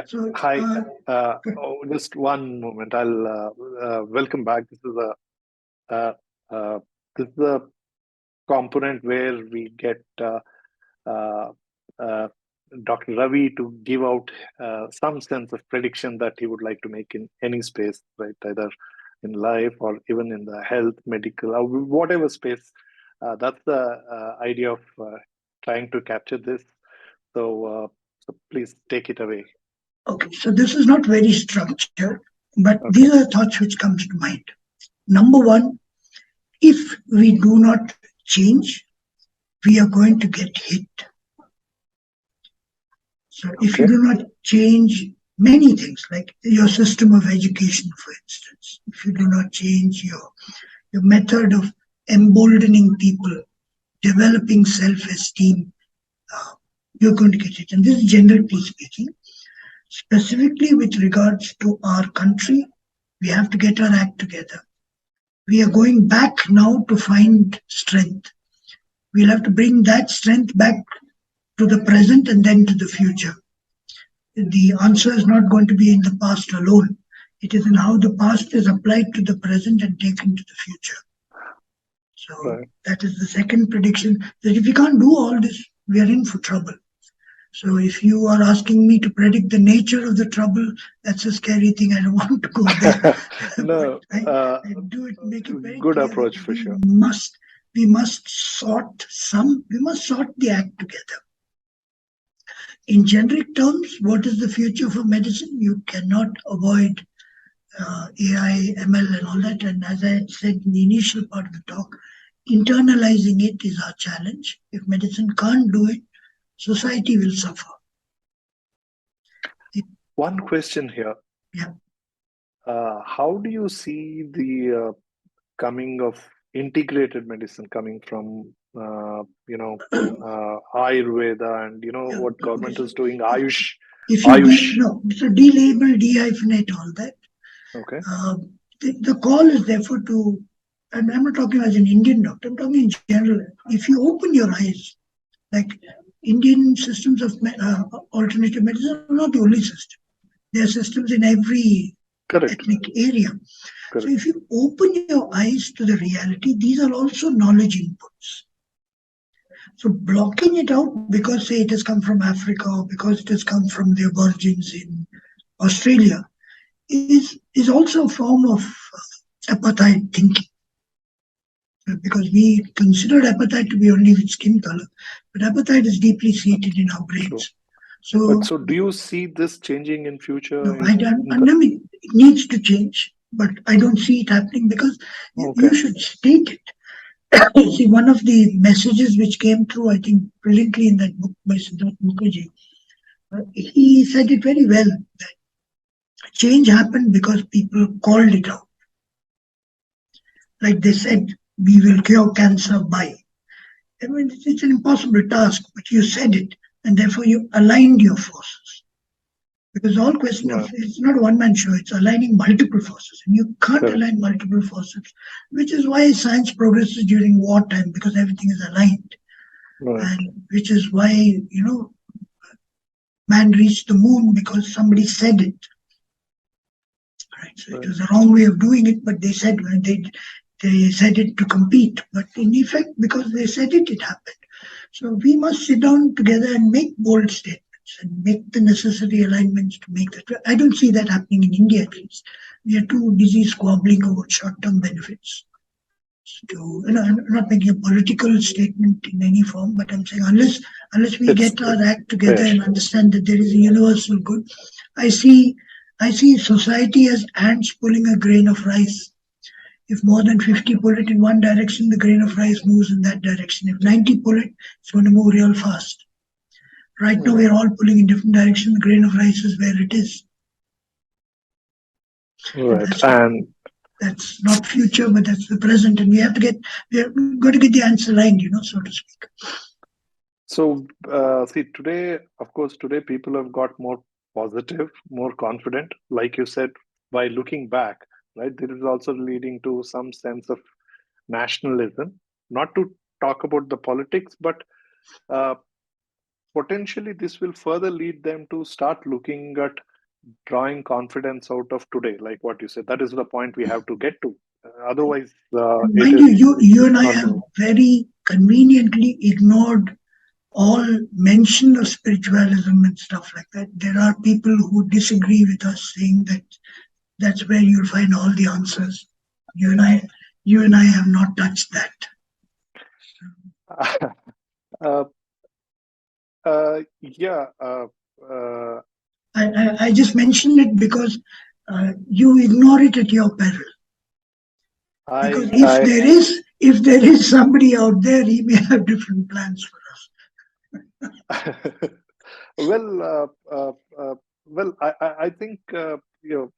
Yeah. So, Hi. Just one moment. I'll welcome back. Uh, this is a component where we get uh, uh, Dr. Ravi to give out some sense of prediction that he would like to make in any space, right? Either in life or even in the health, medical, or whatever space. That's the idea of trying to capture this. So please take it away. okay, so this is not very structured, but these Okay. are the thoughts which comes to mind. Number one, if we do not change, we are going to get hit. So if you Okay. do not change many things, like your system of education, for instance, if you do not change your method of emboldening people, developing self-esteem, uh, you're going to get it. And this is generally speaking. Specifically with regards to our country, we have to get our act together. We are going back now to find strength. We'll have to bring that strength back to the present and then to the future. The answer is not going to be in the past alone. It is in how the past is applied to the present and taken to the future. So Right. that is the second prediction, that if we can't do all this, we are in for trouble. So if you are asking me to predict the nature of the trouble, that's a scary thing. I don't want to go there. But No, I do it, make it very good clear that approach for sure. we must sort the act together. In generic terms, what is the future for medicine? You cannot avoid AI, ML, and all that. And as I had said in the initial part of the talk, internalizing it is our challenge. If medicine can't do it, society will suffer. One question here. Yeah. How do you see the coming of integrated medicine coming from, Ayurveda and, Yeah. what Okay. government So is doing, Ayush? if you Ayush. so delabel, dehyphenate all that. Okay. The call is therefore to, and I'm not talking as an Indian doctor, I'm talking in general. If you open your eyes, like Indian systems of alternative medicine are not the only system. There are systems in every Correct. ethnic area. So Correct. if you open your eyes to the reality, these are also knowledge inputs. So blocking it out because, say, it has come from Africa or because it has come from the aborigines in Australia is also a form of apartheid thinking. Because we considered apartheid to be only with skin color, but apartheid is deeply seated in our True. brains. But So so do you see this changing in future no, I don't. in I the mean, it needs to change, but I don't see it happening because okay. you should state it. See, one of the messages which came through, I think, brilliantly in that book by Siddharth Mukherjee, he said it very well that change happened because people called it out. Like they said, we will cure cancer by. I mean, it's an impossible task, but you said it, and therefore you aligned your forces. Because all question of Right. it's not a one-man show; it's aligning multiple forces, and you can't Correct. align multiple forces, which is why science progresses during wartime because everything is aligned, Right. and which is why man reached the moon because somebody said it. Right? So it Right. was the wrong way of doing it, but they said when they said it to compete, but in effect, because they said it, it happened. So we must sit down together and make bold statements and make the necessary alignments to make that. I don't see that happening in India at least. We are too busy squabbling over short-term benefits. I'm not making a political statement in any form, but I'm saying unless we It's get our act fair. together and understand that there is a universal good, I see I see society as ants pulling a grain of rice. If more than 50 pull it in one direction, the grain of rice moves in that direction. If 90 pull it, it's going to move real fast. Right now, Right. we're all pulling in different directions. The grain of rice is where it is. And Right. And that's not future, but that's the present. And we're going to get the answer lined, so to speak. so, see, today, of course, today people have got more positive, more confident. Like you said, by looking back, right, this is also leading to some sense of nationalism. Not to talk about the politics, but uh, potentially this will further lead them to start looking at drawing confidence out of today, like what you said. That is the point we have to get to. Otherwise, And it mind is you, you and I not have going. very conveniently ignored all mention of spiritualism and stuff like that. There are people who disagree with us, saying that that's where you'll find all the answers. You and I, you and I have not touched that. uh, yeah. Uh, I just mentioned it because you ignore it at your peril. Because I if there is somebody out there, he may have different plans for well, well, I think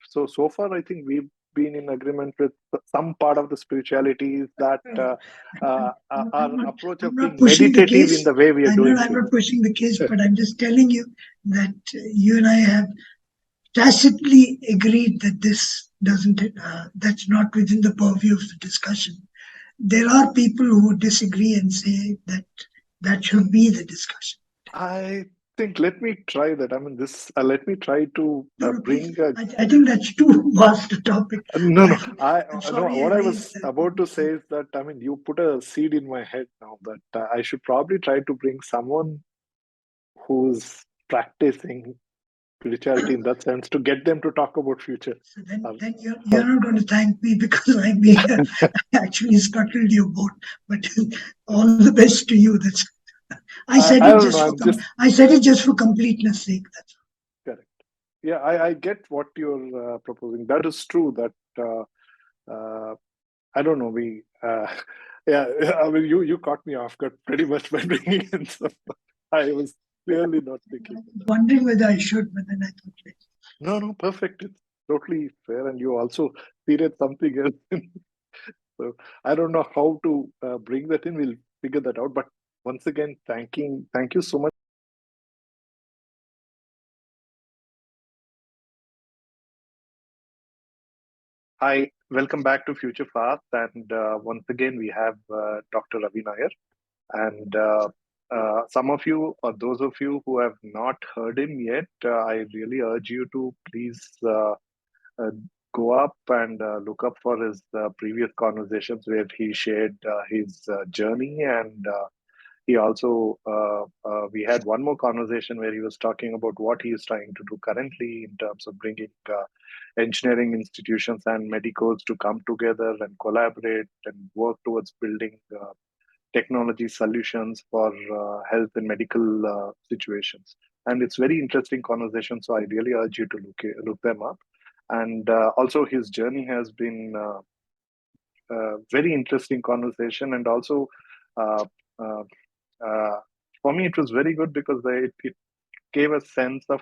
so far I think we've been in agreement with some part of the spiritualities that us. our approach I'm of not being pushing the meditative in case. the way we are doing I'm things. not pushing the case, but I'm just telling you that you and I have tacitly agreed that this doesn't. That's not within the purview of the discussion. There are people who disagree and say that that should be the discussion. I think let me try that. I mean, this let me try to No, no, please. bring a I think that's too vast a topic. no, no. I'm No. sorry I What I raised was that. about to say is that I mean, you put a seed in my head now that I should probably try to bring someone who's practicing spirituality in that sense to get them to talk about future. So then, Um, you're not going to thank me because I may have actually scuttled your boat. But all the best to you. That's I don't know. I'm just I said it just for completeness sake. That's correct. Yeah, I get what you're proposing. That is true. That uh, I don't know. Yeah. I mean, you caught me off guard pretty much by bringing in some. I was clearly not thinking I of was that. wondering whether I should, but then I thought, No, no, perfect. It's totally fair, and you also seeded something else. So I don't know how to bring that in. We'll figure that out. But once again, thank you so much. Hi, welcome back to Future Fast. And once again, we have Dr. Ravi Nayar. And some of you, or those of you who have not heard him yet, I really urge you to please uh, go up and look up for his previous conversations where he shared his journey. And he also, we had one more conversation where he was talking about what he is trying to do currently in terms of bringing engineering institutions and medicos to come together and collaborate and work towards building technology solutions for health and medical situations. And it's very interesting conversation. So I really urge you to look them up. And also, his journey has been very interesting conversation. And also, uh, uh, uh, for me, it was very good because it gave a sense of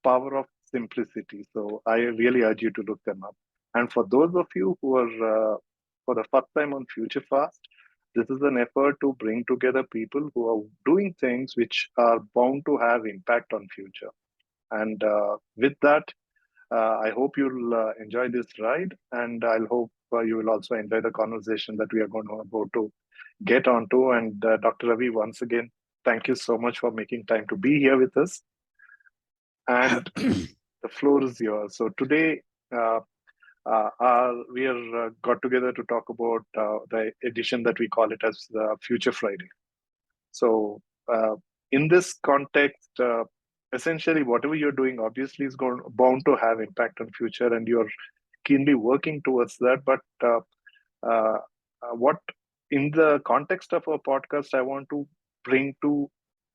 power of simplicity. So I really urge you to look them up. And for those of you who are for the first time on Future Fast, this is an effort to bring together people who are doing things which are bound to have impact on future. And with that, I hope you'll enjoy this ride, and I'll hope you will also enjoy the conversation that we are going to about to get onto. And Dr. Ravi, once again, thank you so much for making time to be here with us. And the floor is yours. So today, uh, we are got together to talk about the edition that we call it as Future Friday. So, in this context, essentially, whatever you're doing obviously is going bound to have impact on future, and you're keenly working towards that. But uh, what, in the context of our podcast, I want to bring to,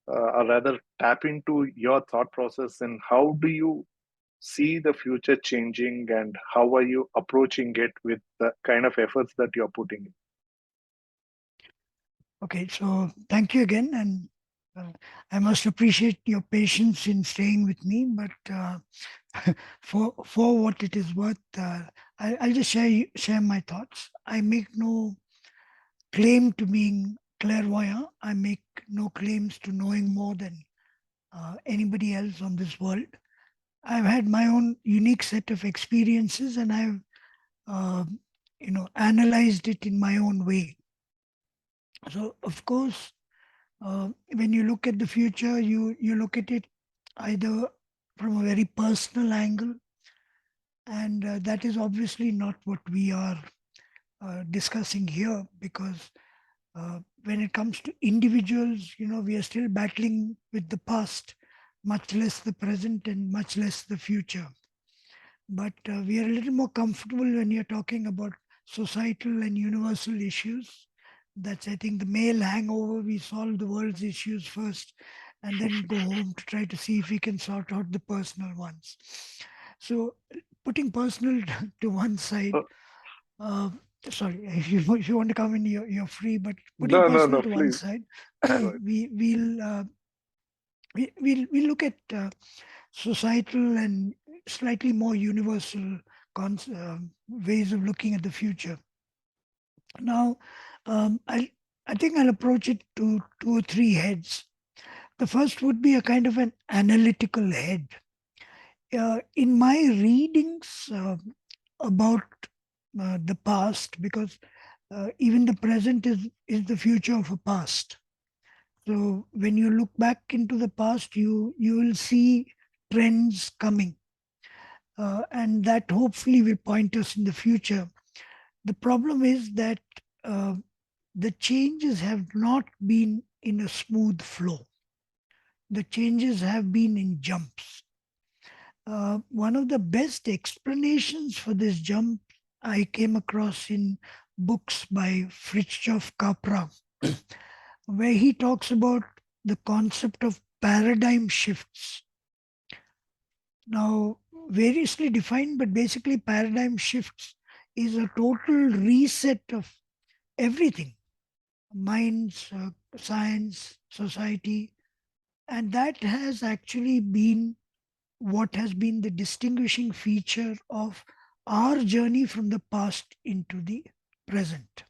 or rather, tap into your thought process and how do you see the future changing, and how are you approaching it with the kind of efforts that you're putting in? Okay, so thank you again, and I must appreciate your patience in staying with me. But for what it is worth, I'll just share my thoughts. I make no claim to being clairvoyant. I make no claims to knowing more than anybody else on this world. I've had my own unique set of experiences, and I've uh, analyzed it in my own way. So, of course, when you look at the future, you look at it either from a very personal angle. And that is obviously not what we are discussing here, because when it comes to individuals, we are still battling with the past, much less the present and much less the future. But we are a little more comfortable when you're talking about societal and universal issues. That's, I think, the male hangover. We solve the world's issues first and then go home to try to see if we can sort out the personal ones. So, putting personal to one side, Uh, uh, sorry, if you want to come in, you're free, but putting no, no, personal no, to one please. side, Go ahead. we'll look at societal and slightly more universal ways of looking at the future. Now, I think I'll approach it to two or three heads. The first would be a kind of an analytical head. In my readings about the past, because even the present is the future of a past. So when you look back into the past, you will see trends coming, and that hopefully will point us in the future. The problem is that uh, the changes have not been in a smooth flow. The changes have been in jumps. One of the best explanations for this jump I came across in books by Fritjof Capra, where he talks about the concept of paradigm shifts. Now, variously defined, but basically, paradigm shifts is a total reset of everything: minds, science, society. And that has actually been what has been the distinguishing feature of our journey from the past into the present.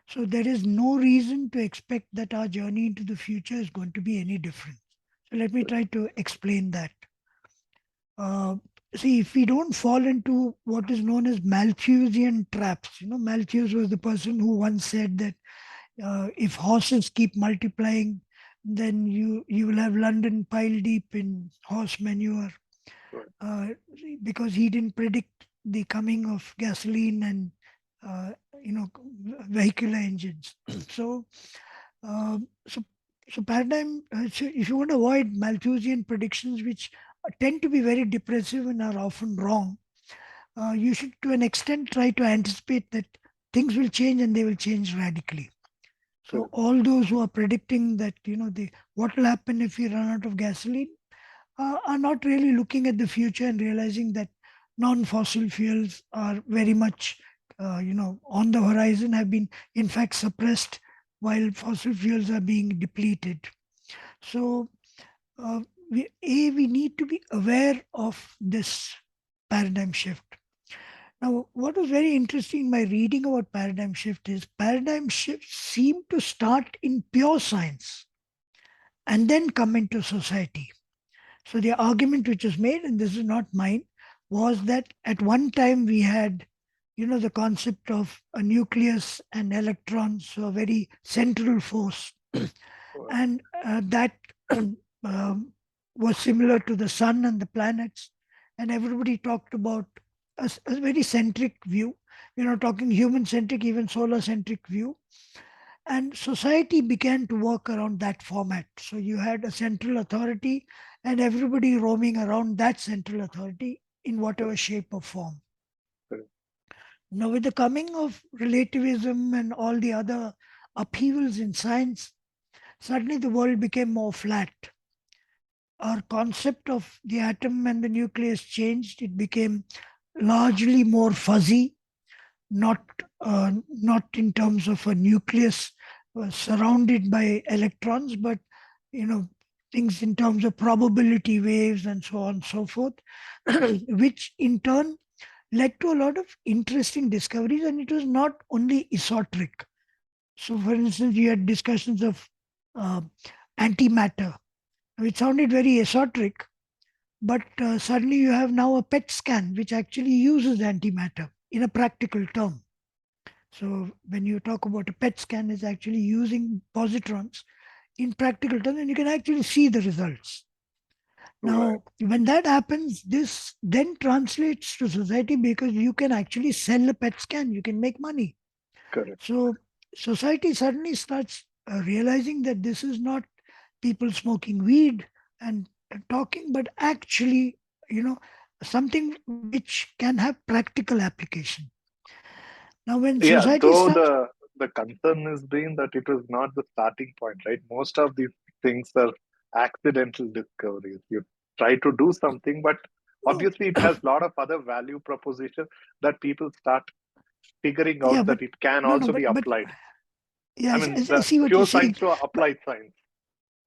So there is no reason to expect that our journey into the future is going to be any different. So let me try to explain that. Uh, See, if we don't fall into what is known as Malthusian traps, Malthus was the person who once said that if horses keep multiplying, then you will have London pile deep in horse manure, Right. uh, because he didn't predict the coming of gasoline and uh, you know vehicular engines. so, so so paradigm. So if you want to avoid Malthusian predictions, which tend to be very depressive and are often wrong, you should, to an extent, try to anticipate that things will change and they will change radically. So Correct. all those who are predicting that the what will happen if we run out of gasoline are not really looking at the future and realizing that non-fossil fuels are very much on the horizon, have been in fact suppressed while fossil fuels are being depleted. So uh, we need to be aware of this paradigm shift. Now, what was very interesting in my reading about paradigm shift is paradigm shifts seem to start in pure science and then come into society. So the argument which was made, and this is not mine, was that at one time we had, the concept of a nucleus and electrons, so a very central force, Right. and that um, was similar to the sun and the planets, and everybody talked about a very centric view. Talking human centric, even solar centric view, and society began to work around that format. So you had a central authority and everybody roaming around that central authority in whatever Correct. shape or form. Correct. Now, with the coming of relativism and all the other upheavals in science, suddenly the world became more flat. Our concept of the atom and the nucleus changed. It became largely more fuzzy, not in terms of a nucleus surrounded by electrons, but you know things in terms of probability waves and so on and so forth, which in turn led to a lot of interesting discoveries. And it was not only esoteric. So, for instance, you had discussions of uh, antimatter, which sounded very esoteric, but suddenly you have now a PET scan which actually uses antimatter in a practical term. So when you talk about a PET scan, is actually using positrons in practical terms, and you can actually see the results. Now, when that happens, this then translates to society because you can actually sell a PET scan, you can make money. correct. So, society suddenly starts realizing that this is not people smoking weed and talking, but actually, something which can have practical application. Now, when Yeah, society though starts, the concern has been that it was not the starting point, right? Most of these things are accidental discoveries. You try to do something, but no, obviously it has a lot of other value proposition that people start figuring yeah, out but that it can no, no, also be but applied. yeah, I mean, I the see what you're pure saying. science to But applied science.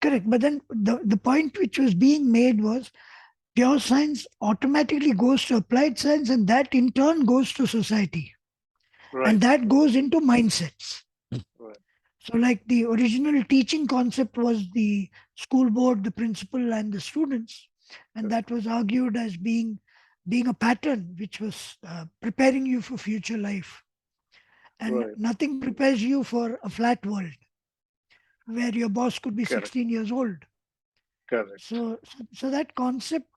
correct, but then the point which was being made was pure science automatically goes to applied science, and that in turn goes to society, and Right, that right, goes into mindsets. right, So, like the original teaching concept was the school board, the principal, and the students, and correct, that was argued as being a pattern which was preparing you for future life, and right, nothing prepares you for a flat world where your boss could be correct, 16 years old. correct. So that concept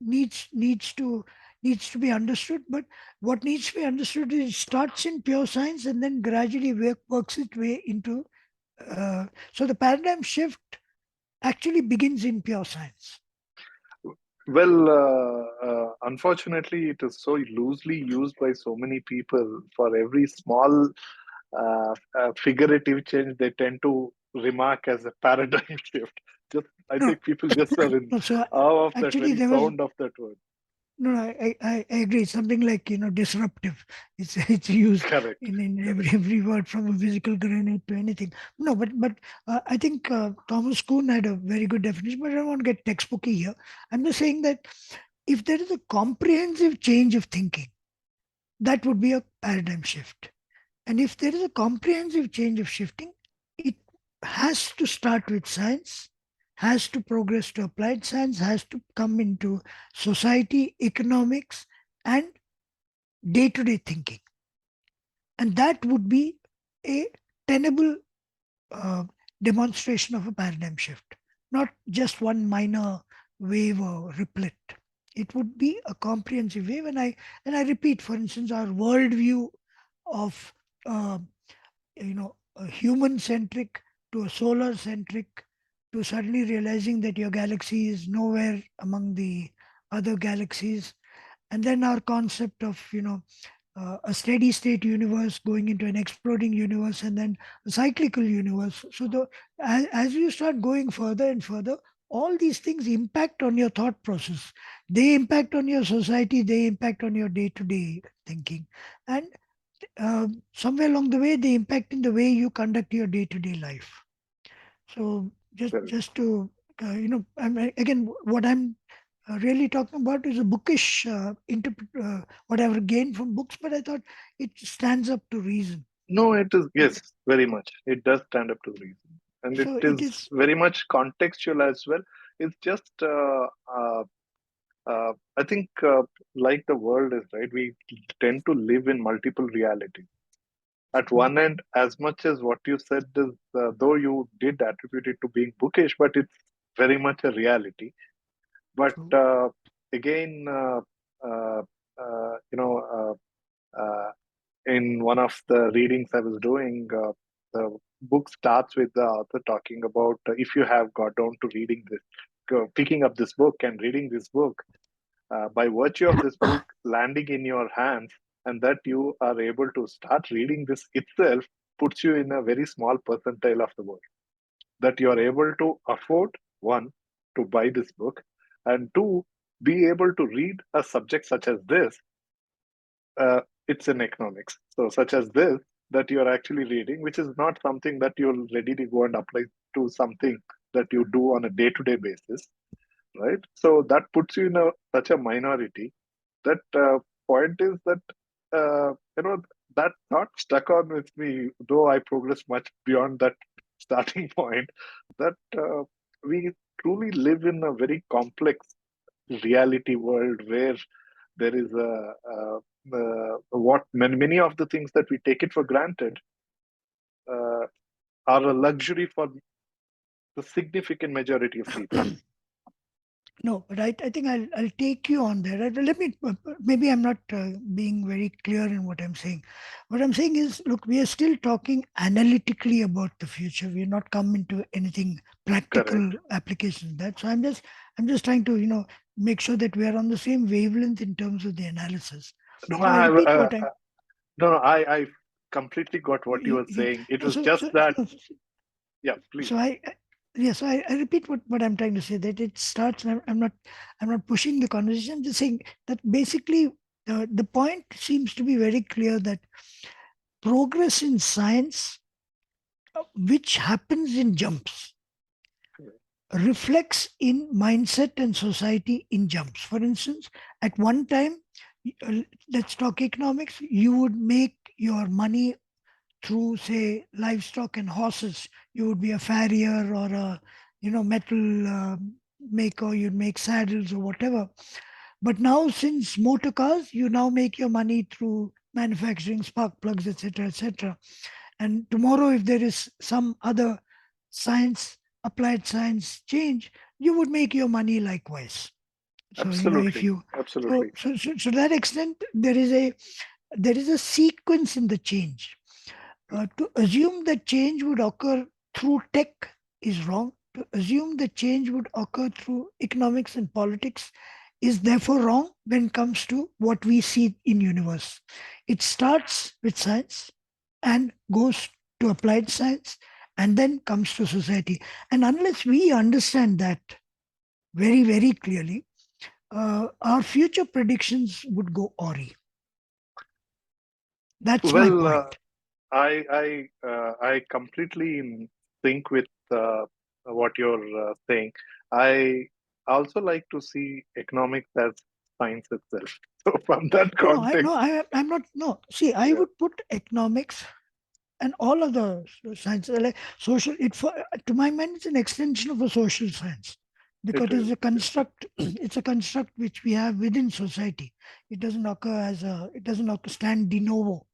needs to be understood. But what needs to be understood is it starts in pure science and then gradually works its way into. So the paradigm shift actually begins in pure science. Well, unfortunately, it is so loosely used by so many people. For every small figurative change, they tend to remark as a paradigm shift. Just, I No, think people just are in no. So awe of that actually, very there was sound of that word. no. I agree. Something like disruptive. It's used Correct, in correct. every word from a physical grenade to anything. No, but I think Thomas Kuhn had a very good definition. But I don't want to get textbooky here. I'm just saying that if there is a comprehensive change of thinking, that would be a paradigm shift. And if there is a comprehensive change of shifting, it has to start with science, has to progress to applied science, has to come into society, economics, and day to day thinking. And that would be a tenable uh, demonstration of a paradigm shift, not just one minor wave or ripplet. It would be a comprehensive wave. And I repeat, for instance, our worldview of uh, a human centric to a solar centric to suddenly realizing that your galaxy is nowhere among the other galaxies, and then our concept of a steady state universe going into an exploding universe and then a cyclical universe. So as you start going further and further, all these things impact on your thought process. They impact on your society, they impact on your day-to-day thinking, and somewhere along the way they impact in the way you conduct your day-to-day life. So Correct. just to again, what I'm really talking about is a bookish what I've gained from books, but I thought it stands up to reason. No, it is, yes, very much. It does stand up to reason. And it So it is is very much contextual as well. It's just, I think, like the world is, right? We tend to live in multiple realities. At one end, as much as what you said is, though you did attribute it to being bookish, but it's very much a reality. But true. again, uh, in one of the readings I was doing, the book starts with the author talking about if you have got down to reading this, picking up this book and reading this book, by virtue of this book landing in your hands, and that you are able to start reading this itself puts you in a very small percentile of the world. That you are able to afford, one, to buy this book, and two, be able to read a subject such as this. It's in economics. So, such as this, that you're actually reading, which is not something that you'll readily go and apply to something that you do on a day to day basis, right? So, that puts you in such a minority. That point is that, that thought stuck on with me, though I progressed much beyond that starting point, that we truly live in a very complex reality world where there is what many of the things that we take it for granted uh, are a luxury for the significant majority of people. No, right. I think I'll take you on there. Right? Let me. Maybe I'm not being very clear in what I'm saying. What I'm saying is, look, we are still talking analytically about the future. We're not come into anything Correct. practical application of that. So I'm just trying to make sure that we are on the same wavelength in terms of the analysis. No, So I repeat what I. no, I completely got what you You, were you, saying. It no, was so, just so, that, no, yeah, please. so yes, I repeat what I'm trying to say, that it starts, and I'm not pushing the conversation. I'm just saying that basically the point seems to be very clear that progress in science, which happens in jumps, reflects in mindset and society in jumps. For instance, at one time, uh, let's talk economics, you would make your money through, say, livestock and horses. You would be a farrier or a metal maker. You'd make saddles or whatever. But now, since motor cars, you now make your money through manufacturing spark plugs, etc., etc. And tomorrow, if there is some other science, applied science change, you would make your money likewise. So if Absolutely. you so, Absolutely. so so to that extent, there is a sequence in the change. To assume that change would occur through tech is wrong. To assume that change would occur through economics and politics is therefore wrong when it comes to what we see in universe. It starts with science and goes to applied science and then comes to society. And unless we understand that very, very clearly, our future predictions would go awry. That's my Well, point. I completely in sync with what you're saying. I also like to see economics as science itself. So from that No, no, context, I'm not. No, see, I yeah, would put economics and all other sciences, like social. To my mind, it's an extension of a social science because it is. it's a construct. It's a construct which we have within society. It doesn't occur as a. It doesn't occur stand de novo.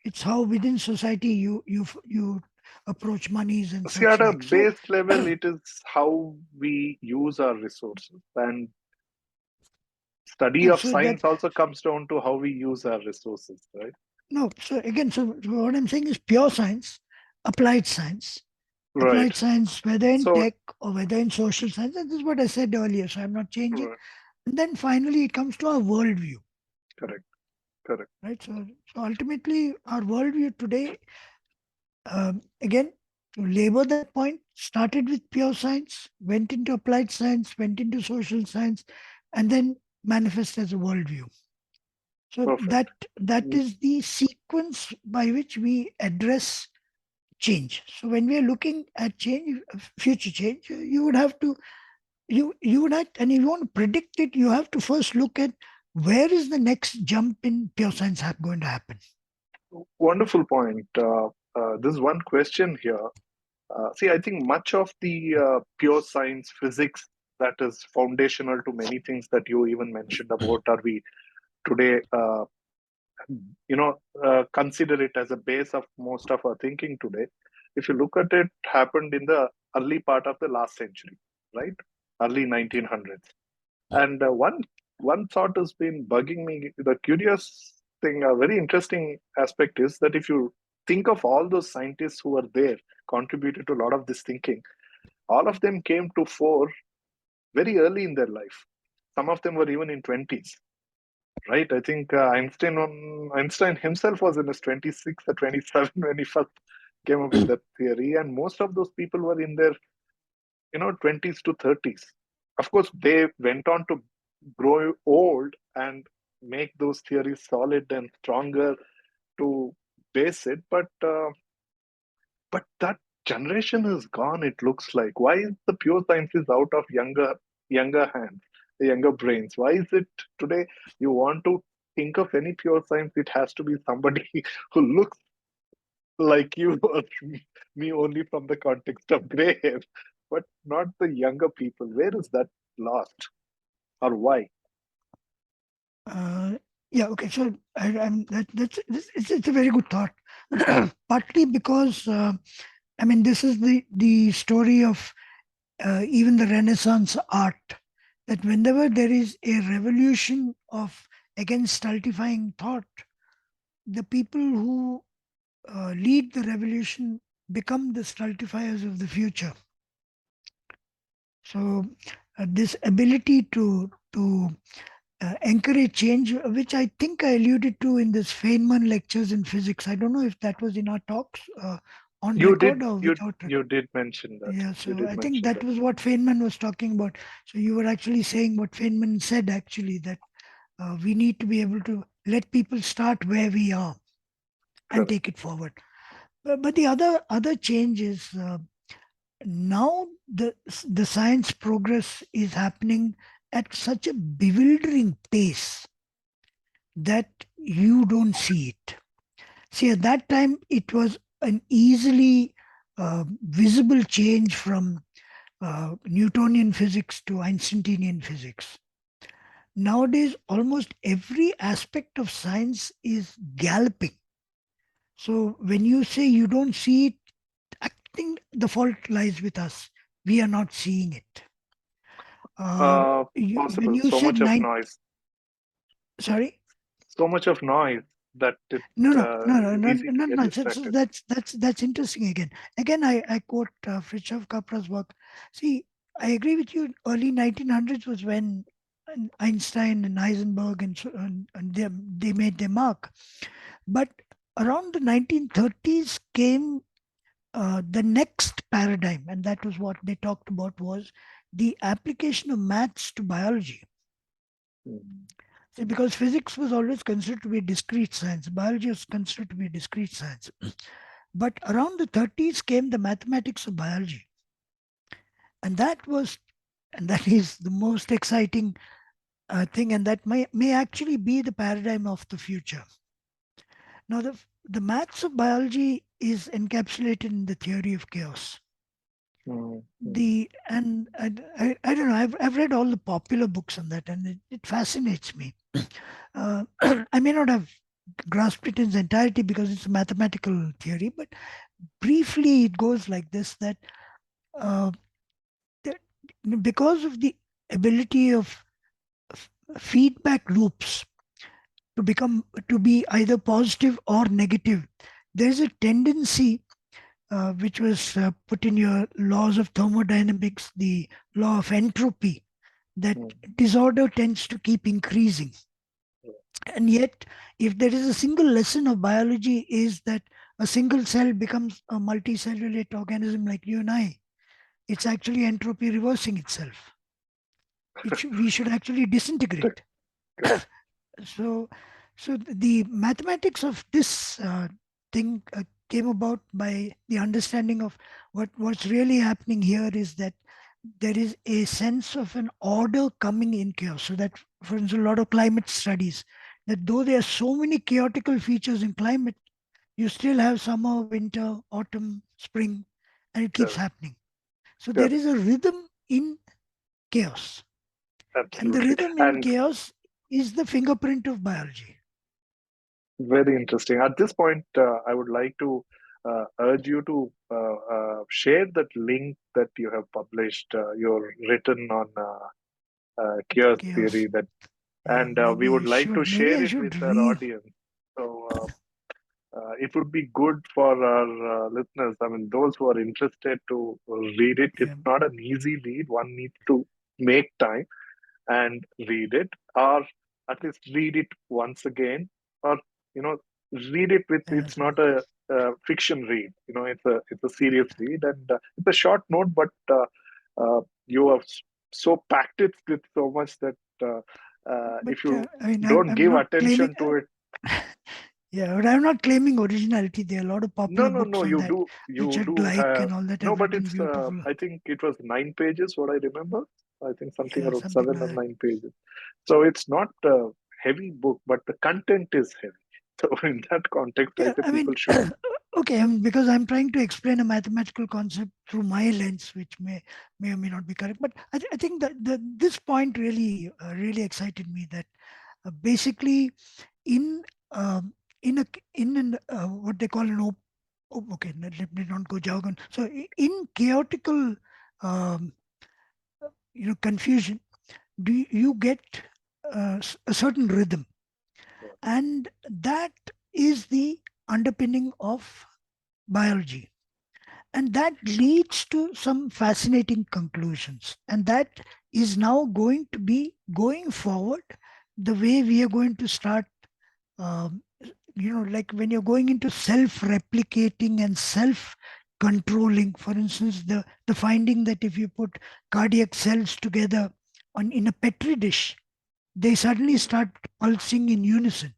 It's how within society you approach monies and See, such at a like. So, base level, it is how we use our resources, and study yeah. of So that science also comes down to how we use our resources, right? no. So again, so what I'm saying is pure science, applied science, Right. applied science, whether in So, tech or whether in social science. And this is what I said earlier, so I'm not changing. right, And then finally, it comes to our worldview, correct, correct. right? So ultimately, our worldview today, again, to labor that point, started with pure science, went into applied science, went into social science, and then manifest as a worldview. So Perfect. that is the sequence by which we address change. So when we are looking at change, future change, you would have to you would have, and if you want to predict it, you have to first look at where is the next jump in pure science going to happen. Wonderful point. There's one question here. See, I think much of the pure science physics that is foundational to many things that you even mentioned about are we today, consider it as a base of most of our thinking today. If you look at it, happened in the early part of the last century, right? Early 1900s. And one thought has been bugging me. The curious thing, a very interesting aspect is that if you think of all those scientists who were there, contributed to a lot of this thinking, all of them came to fore very early in their life. Some of them were even in 20s, right? I think Einstein himself was in his 26 or 27 when he first came up with that theory, and most of those people were in their 20s to 30s. Of course, they went on to grow old and make those theories solid and stronger to base it, but that generation is gone. It looks like, why is the pure sciences out of younger hands, the younger brains? Why is it today you want to think of any pure science, it has to be somebody who looks like you or me, only from the context of gray hair, but not the younger people. Where is that lost, or why? uh, yeah, okay, so it's a very good thought. Partly because I mean, this is the story of even the Renaissance art, that whenever there is a revolution of against stultifying thought, the people who lead the revolution become the stultifiers of the future. So this ability to encourage change, which I think I alluded to in this Feynman lectures in physics. I don't know if that was in our talks on You did record or you without record. you did mention that. Yeah, You so did I think mention that that. was what Feynman was talking about. So you were actually saying what Feynman said, actually, that we need to be able to let people start where we are and Correct. take it forward. But the other change is now the science progress is happening at such a bewildering pace that you don't see it. See, at that time, it was an easily visible change from Newtonian physics to Einsteinian physics. Nowadays, almost every aspect of science is galloping. So when you say you don't see it, I think the fault lies with us. We are not seeing it. When Possible. you So said much of nine, noise. sorry, So much of noise that it no, no, no, no, no, easy to no, get no. So distracted. that's interesting again. Again, I quote Fritjof Capra's work. See, I agree with you. Early 1900s was when Einstein and Heisenberg and they made their mark. But around the 1930s came the next paradigm, and that was what they talked about was the application of maths to biology. Mm. See, because physics was always considered to be a discrete science, biology was considered to be a discrete science. But around the 30s came the mathematics of biology. And that is the most exciting thing, and that may actually be the paradigm of the future. Now, the maths of biology is encapsulated in the theory of chaos. Mm. Mm. The and I don't know. I've read all the popular books on that, and it fascinates me. I may not have grasped it in its entirety because it's a mathematical theory, but briefly it goes like this: that uh, that because of the ability of feedback loops to be either positive or negative, there's a tendency which was put in your laws of thermodynamics, the law of entropy, that Mm. disorder tends to keep increasing. And yet, if there is a single lesson of biology, is that a single cell becomes a multicellulate organism like you and I. It's actually entropy reversing itself. We should actually Correct. disintegrate. Correct. So, so the mathematics of this thing came about by the understanding of what's really happening here is that there is a sense of an order coming in chaos. So that, for instance, a lot of climate studies, that though there are so many chaotical features in climate, you still have summer, winter, autumn, spring, and it keeps Correct. happening. So there Correct. is a rhythm in chaos. And the Absolutely. rhythm in And chaos is the fingerprint of biology. very interesting. At this point, I would like to urge you to share that link that you have published, you're written on chaos Chaos. theory, that, Yeah, and we maybe I would like to should. Maybe share I it with should our read. audience. So it would be good for our listeners. I mean, those who are interested to read it. It's Yeah, not an easy read. One needs to make time and read it, or at least read it once again, or you know, read it with. yeah, It's not a fiction read. It's a serious read, and it's a short note, but you have so packed it with so much that but if you I mean, don't I'm give not claiming. attention to it. Yeah, but I'm not claiming originality. There are a lot of No, popular no, books no. on You that, do, which you I'd do like have and all that no, have but written it's. beautiful. I think it was 9 pages. What I remember, I think something Yeah, around something 7 or like that. 9 pages. So it's not a heavy book, but the content is heavy. So in that context, I Yeah, say I mean, people should. okay, because I'm trying to explain a mathematical concept through my lens, which may or may not be correct. But I think that this point really excited me. That basically in um, in an what they call an okay, let me not go jargon. So in chaotical um, confusion, you get a certain rhythm, Yeah. and that is the underpinning of biology. And that leads to some fascinating conclusions. And that is now going to be going forward the way we are going to start. Um, like when you're going into self replicating and self controlling, for instance, the finding that if you put cardiac cells together in a petri dish, they suddenly start pulsing in unison.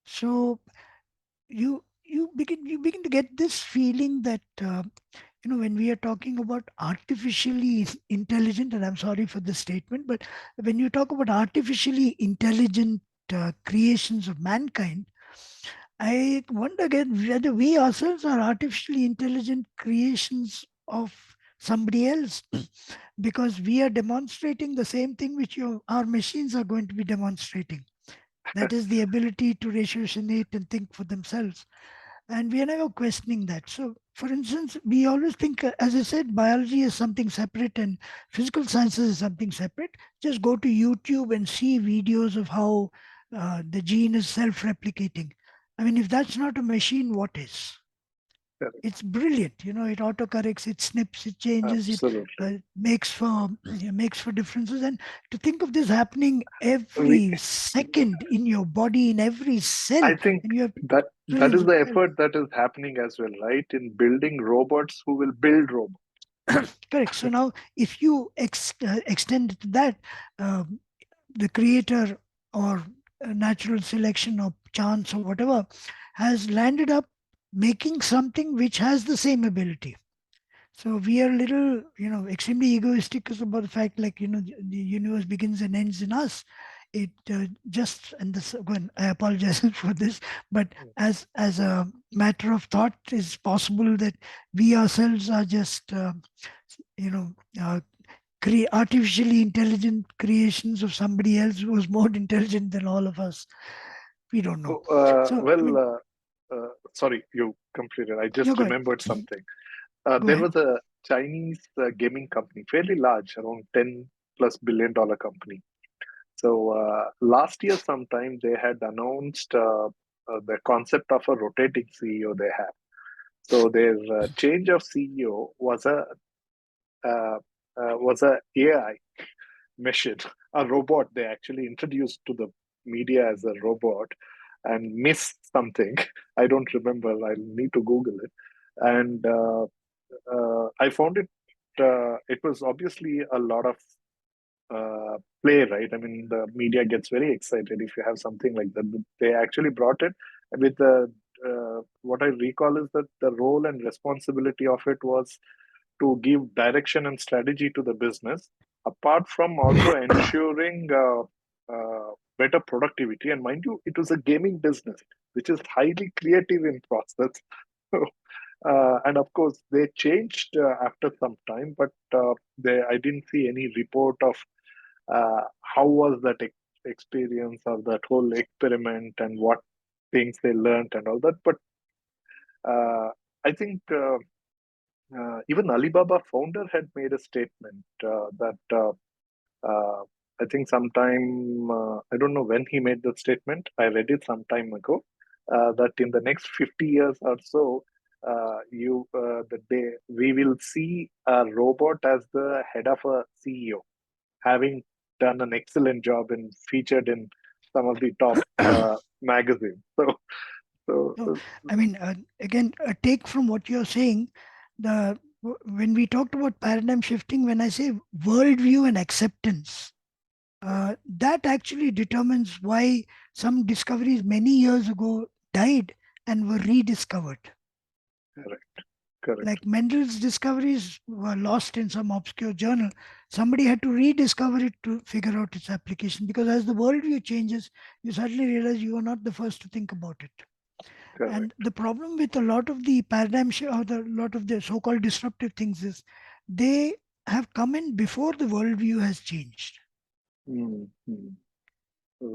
So you begin to get this feeling that when we are talking about artificially intelligent, and I'm sorry for this statement, but when you talk about artificially intelligent creations of mankind, I wonder again whether we ourselves are artificially intelligent creations of somebody else, because we are demonstrating the same thing which our machines are going to be demonstrating. That is the ability to ratiocinate and think for themselves. And we are never questioning that. So, for instance, we always think, as I said, biology is something separate and physical sciences is something separate. Just go to YouTube and see videos of how the gene is self replicating. I mean, if that's not a machine, what is? Correct. It's brilliant. It autocorrects, it snips, it changes, it Absolutely. makes for differences. And to think of this happening We, every second in your body, in every cell, I think and you have that trillions is of the cells. effort that is happening as well, right? In building robots who will build robots. Correct. So now, if you extend it to that, um, the creator or natural selection or chance or whatever has landed up making something which has the same ability. So we are a little, extremely egoistic about the fact, like, the universe begins and ends in us. It just, and this again, I apologize for this, but as a matter of thought, is possible that we ourselves are just, you know, uh, artificially intelligent creations of somebody else who was more intelligent than all of us. We don't know. Oh, So I well, mean, sorry, you completed. I no, just go ahead. remembered something. Go There ahead. was a Chinese gaming company, fairly large, around 10 plus billion-dollar company. So last year, sometime they had announced the concept of a rotating CEO they have. So their change of CEO was a AI machine, a robot. They actually introduced to the media as a robot and missed something. I don't remember. I'll need to Google it. And I found it. It was obviously a lot of play, right? I mean, the media gets very excited if you have something like that. But they actually brought it with the. What I recall is that the role and responsibility of it was to give direction and strategy to the business, apart from also ensuring better productivity. And mind you, it was a gaming business, which is highly creative in process. And of course, they changed after some time, but I didn't see any report of how was that experience of that whole experiment and what things they learned and all that. But uh, I think even Alibaba founder had made a statement that I think sometime I don't know when he made that statement. I read it some time ago that in the next 50 years or so, we will see a robot as the head of a CEO, having done an excellent job and featured in some of the top magazines. So So, I mean, again, a take from what you're saying, when we talked about paradigm shifting, when I say worldview and acceptance, that actually determines why some discoveries many years ago died and were rediscovered. correct, correct, Like Mendel's discoveries were lost in some obscure journal. Somebody had to rediscover it to figure out its application, because as the worldview changes, you suddenly realize you are not the first to think about it. And correct. the problem with a lot of the paradigm shift, or the lot of the so-called disruptive things, is they have come in before the worldview has changed, Mm-hmm.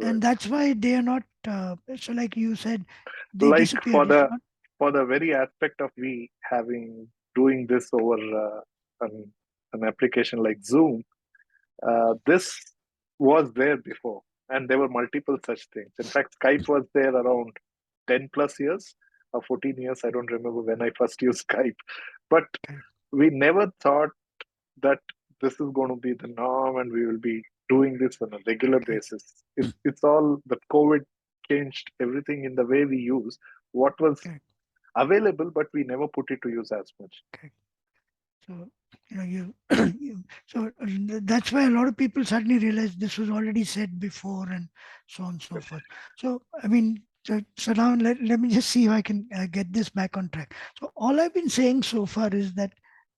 and Right. that's why they are not. So, like you said, they Like disappear. It's not. for the very aspect of we having doing this over an application like Zoom, This was there before, and there were multiple such things. In fact, Skype was there around 10 plus years or 14 years. I don't remember when I first used Skype, but Okay. we never thought that this is going to be the norm and we will be doing this on a regular Okay. basis. It's all that COVID changed everything in the way we use what was Okay. available, but we never put it to use as much. Okay. So, that's why a lot of people suddenly realize this was already said before and so on and so forth. So, I mean, so now let me just see if I can get this back on track. So, all I've been saying so far is that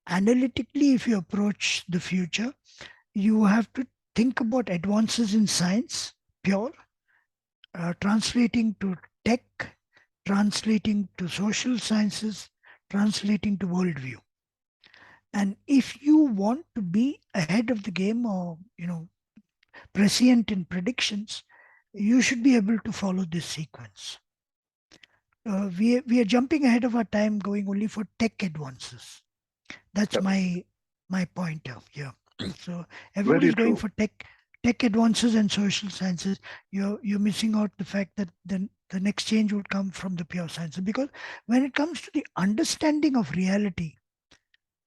analytically, if you approach the future, you have to think about advances in science, pure, translating to tech, translating to social sciences, translating to worldview. And if you want to be ahead of the game or prescient in predictions, you should be able to follow this sequence. We are jumping ahead of our time, going only for tech advances. That's Correct. my point of here. So Very everybody's going true. for tech advances and social sciences. You're missing out the fact that the next change would come from the pure sciences, because when it comes to the understanding of reality,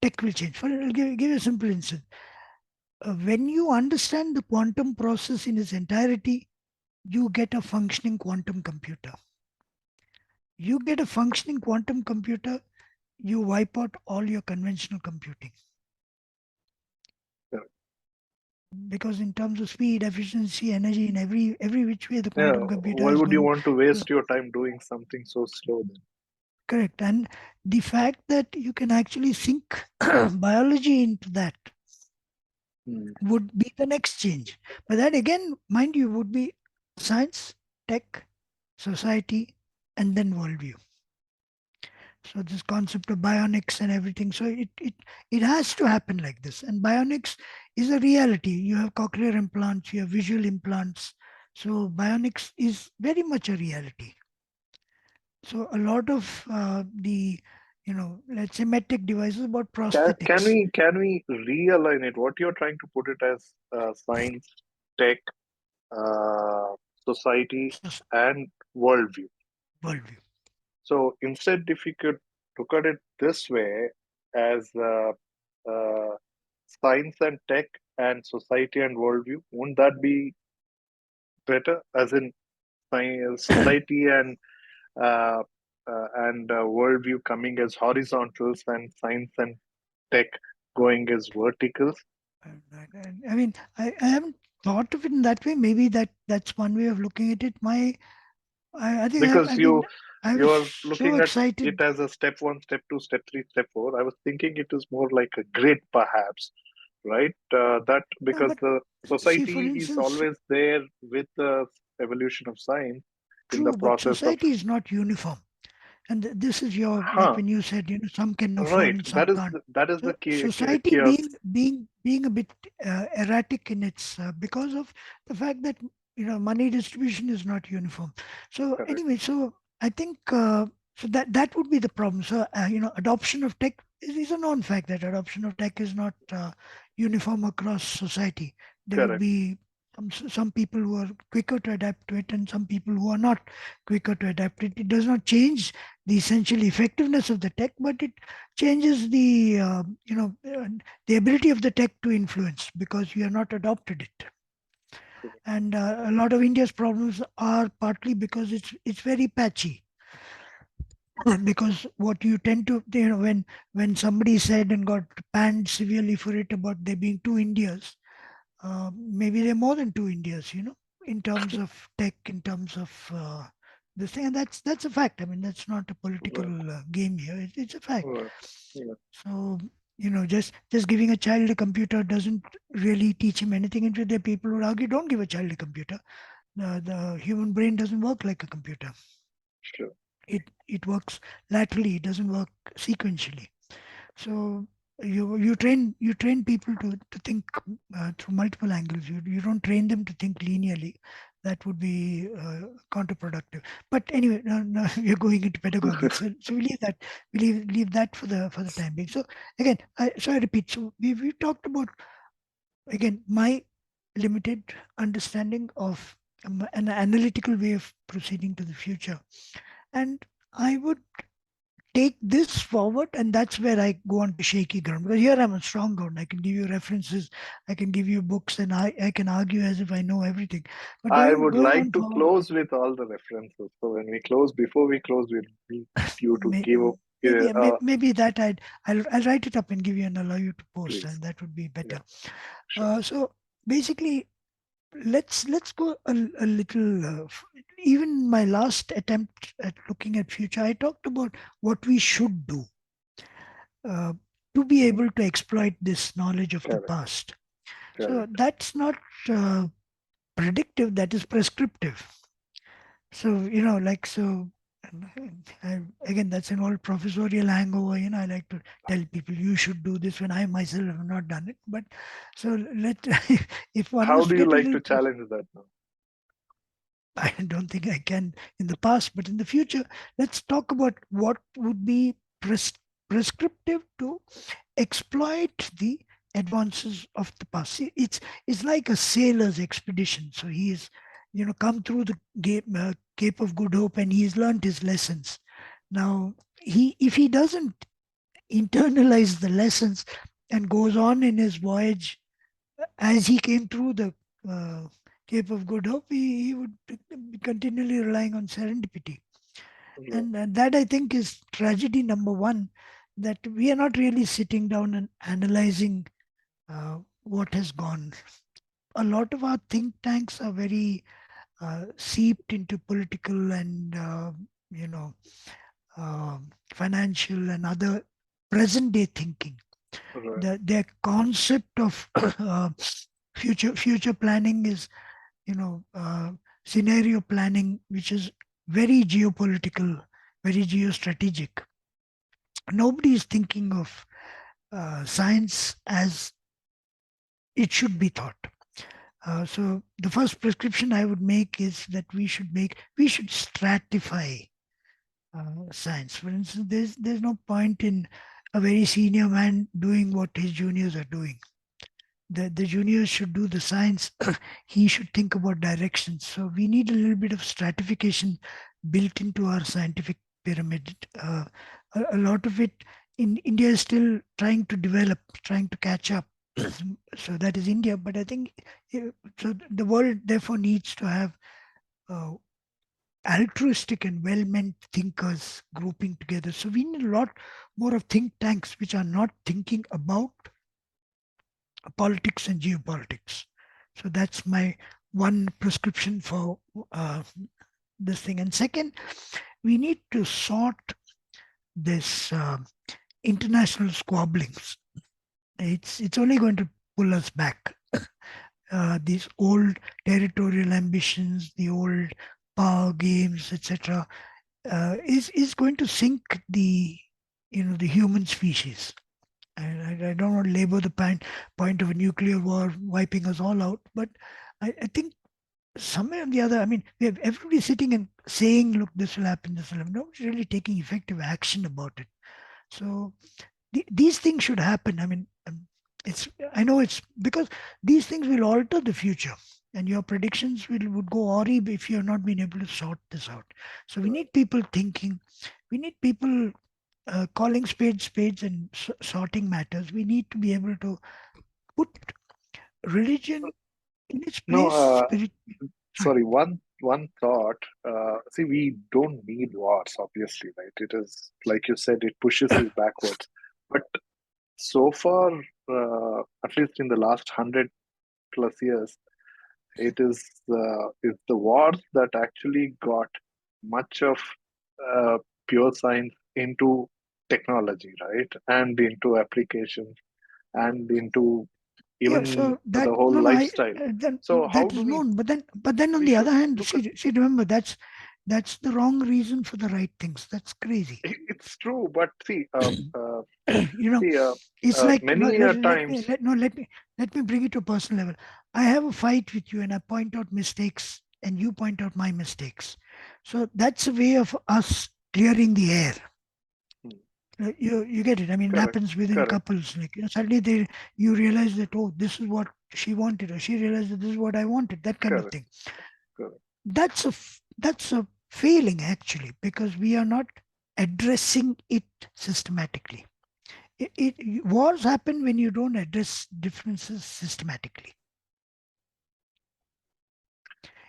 tech will change. I'll give you a simple instance. When you understand the quantum process in its entirety, you get a functioning quantum computer. You get a functioning quantum computer, you wipe out all your conventional computing. Yeah. Because in terms of speed, efficiency, energy, in every which way, the Yeah. quantum computer Why is would you going. want to So, waste your time doing something so slow then? correct. And the fact that you can actually sink biology into that Hmm. would be the next change. But that again, mind you, would be science, tech, society, and then worldview. So this concept of bionics and everything. So it has to happen like this. And bionics is a reality. You have cochlear implants, you have visual implants. So bionics is very much a reality. So a lot of let's say medtech devices about prosthetics. Can we realign it? What you're trying to put it as science, tech, uh, society, Just and worldview. worldview. So instead, if you could look at it this way, as uh, science and tech and society and worldview, wouldn't that be better? As in society uh, and worldview coming as horizontals and science and tech going as verticals. I mean, I haven't thought of it in that way. Maybe that's one way of looking at it. I think Because I was you're so looking at it excited. as a step one, step two, step three, step four. I was thinking it is more like a grid, perhaps, right? That No, because but the see, for society is instance, always there with the evolution of science in the true, but process of. society is not uniform. And this is your, like Huh. when you said, some can afford Right. and some can't. That is the So key society chaos. being a bit erratic in its because of the fact that money distribution is not uniform. So Correct. anyway, so I think so that would be the problem. So adoption of tech is a known fact that adoption of tech is not uniform across society. There would Correct. be some people who are quicker to adapt to it and some people who are not quicker to adapt it. It does not change the essential effectiveness of the tech, but it changes the ability of the tech to influence because we are not adopted it. Correct. And a lot of India's problems are partly because it's very patchy. Because what you tend to when somebody said and got panned severely for it about there being two Indias, maybe there are more than two Indias, in terms of tech, in terms of this thing, and that's a fact. I mean, that's not a political Right. game here. It's a fact. Right. Yeah. So just giving a child a computer doesn't really teach him anything. In fact, there are people who would argue, don't give a child a computer. The human brain doesn't work like a computer. Sure. It works laterally. It doesn't work sequentially. So you train people to think through multiple angles. You don't train them to think linearly. That would be counterproductive. But anyway, no, you're going into pedagogy. So we leave that. We leave that for the time being. So again, I repeat. So we talked about again, my limited understanding of an analytical way of proceeding to the future. And I would take this forward, and that's where I go on to shaky ground, because here I'm on strong ground. I can give you references, I can give you books, and I can argue as if I know everything. But I going would going like on to forward, close with all the references. So when we close, before we close, we need you to may, give maybe uh, maybe that I'll write it up and give you and allow you to post, please. and that would be Yeah, better. sure. So basically, let's go a little. Even my last attempt at looking at future, I talked about what we should do uh, to be Mhm. able to exploit this knowledge of the Correct, past. So correct. that's not predictive, that is prescriptive. So, like, so, again, that's an old professorial hangover. I like to tell people you should do this when I myself have not done it. But so if one How was do to you get a like to little, challenge that now? I don't think I can in the past, but in the future, let's talk about what would be prescriptive to exploit the advances of the past. See, it's like a sailor's expedition. So he's come through the Cape of Good Hope, and he's learned his lessons. Now, if he doesn't internalize the lessons and goes on in his voyage as he came through the uh, Cape of Good Hope, he would be continually relying on serendipity. Yeah, And that, I think, is tragedy number one, that we are not really sitting down and analyzing what has gone. A lot of our think tanks are very seeped into political and, you know, uh, financial and other present day thinking. right, Their concept of future planning is, scenario planning, which is very geopolitical, very geostrategic. Nobody is thinking of science as it should be thought. So the first prescription I would make is that we should stratify science. For instance, there's no point in a very senior man doing what his juniors are doing. The juniors should do the science. He should think about directions. So we need a little bit of stratification built into our scientific pyramid. A lot of it in India is still trying to develop, trying to catch up. So that is India. But I think so. The world therefore needs to have uh, altruistic and well-meant thinkers grouping together. So we need a lot more of think tanks which are not thinking about politics and geopolitics. So that's my one prescription for uh, this thing. And second, we need to sort this international squabblings. It's only going to pull us back. These old territorial ambitions, the old power games, etc., is going to sink the human species. I don't want to labor the point of a nuclear war wiping us all out, but I think somewhere or the other, I mean, we have everybody sitting and saying, look, this will happen, this will happen. Nobody's really taking effective action about it. So these things should happen. I mean, I know it's because these things will alter the future, and your predictions would go awry if you're not being able to sort this out. So we right. need people thinking. We need people calling spades and sorting matters. We need to be able to put religion in its No, place. Spirit. Sorry. sorry. One thought. See, we don't need wars, obviously, right? It is like you said, it pushes us backwards. But so far, at least in the last 100+ years, it's the wars that actually got much of uh, pure science into technology, right, and into applications and into Yeah, even so that the whole no, no, lifestyle. then So how that do is known. But then on we the should other hand, look at see, remember that's the wrong reason for the right things. That's crazy. it's true, but see, you know, see, it's like no. many times. Let me bring it to a personal level. I have a fight with you, and I point out mistakes, and you point out my mistakes. So that's a way of us clearing the air. Hmm, You get it. I mean, it Correct. happens within Correct. couples. Like, suddenly you realize that, oh, this is what she wanted, or she realized that this is what I wanted. That kind of Correct. thing. Correct. That's a failing actually, because we are not addressing it systematically. Wars happen when you don't address differences systematically.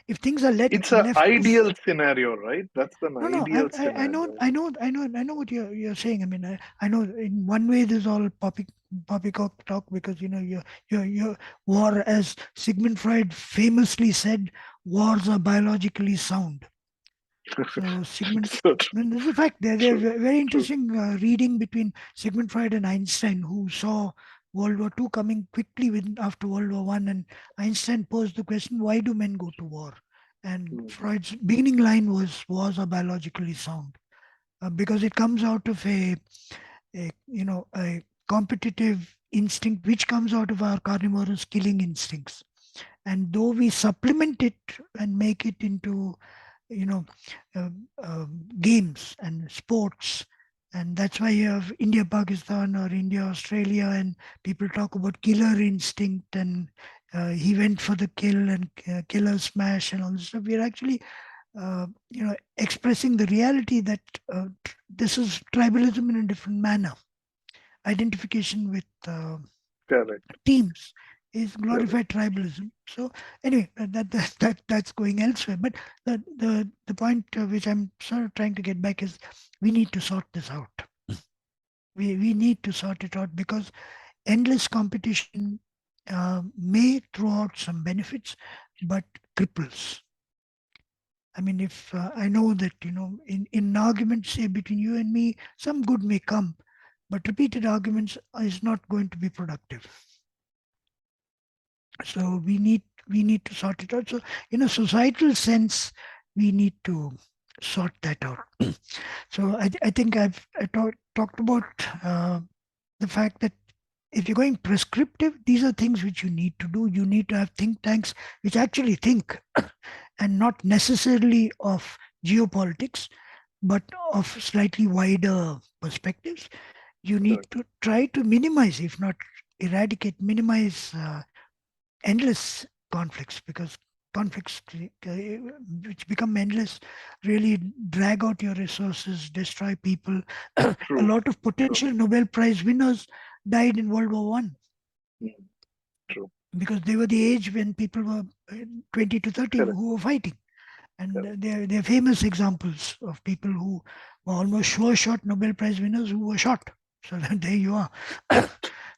If things are It's an left to ideal scenario, right? That's an no, ideal I know, scenario. I know what you're saying. I mean, I know in one way this is all poppycock talk, because your war, as Sigmund Freud famously said, wars are biologically sound. So Sigmund, So true. and this is a fact. They're True. very True. interesting reading between Sigmund Freud and Einstein, who saw World War II coming quickly after World War One, and Einstein posed the question, "Why do men go to war?" And Mm. Freud's beginning line was, "Wars are biologically sound," because it comes out of a competitive instinct, which comes out of our carnivorous killing instincts. And though we supplement it and make it into you know uh, games and sports, and that's why you have India Pakistan or India Australia, and people talk about killer instinct, and he went for the kill, and killer smash and all this stuff. We're actually expressing the reality that this is tribalism in a different manner. Identification with Correct. teams is Correct. glorified tribalism. So anyway, that's going elsewhere. But the point which I'm sort of trying to get back is, we need to sort this out. We need to sort it out, because endless competition may throw out some benefits, but cripples. I mean, if I know that, in an argument, say between you and me, some good may come, but repeated arguments is not going to be productive. So we need to sort it out. So in a societal sense, we need to sort that out. So I think I talked about the fact that if you're going prescriptive, these are things which you need to do. You need to have think tanks which actually think, and not necessarily of geopolitics, but of slightly wider perspectives. You need Correct. to try to minimize, if not eradicate, minimize endless conflicts, because conflicts which become endless really drag out your resources, destroy people. A True. lot of True. potential Nobel Prize winners died in World War One, Mm. True. because they were the age when people were 20 to 30 Correct. who were fighting. And Correct. they're famous examples of people who were almost sure shot Nobel Prize winners who were shot. So there you are.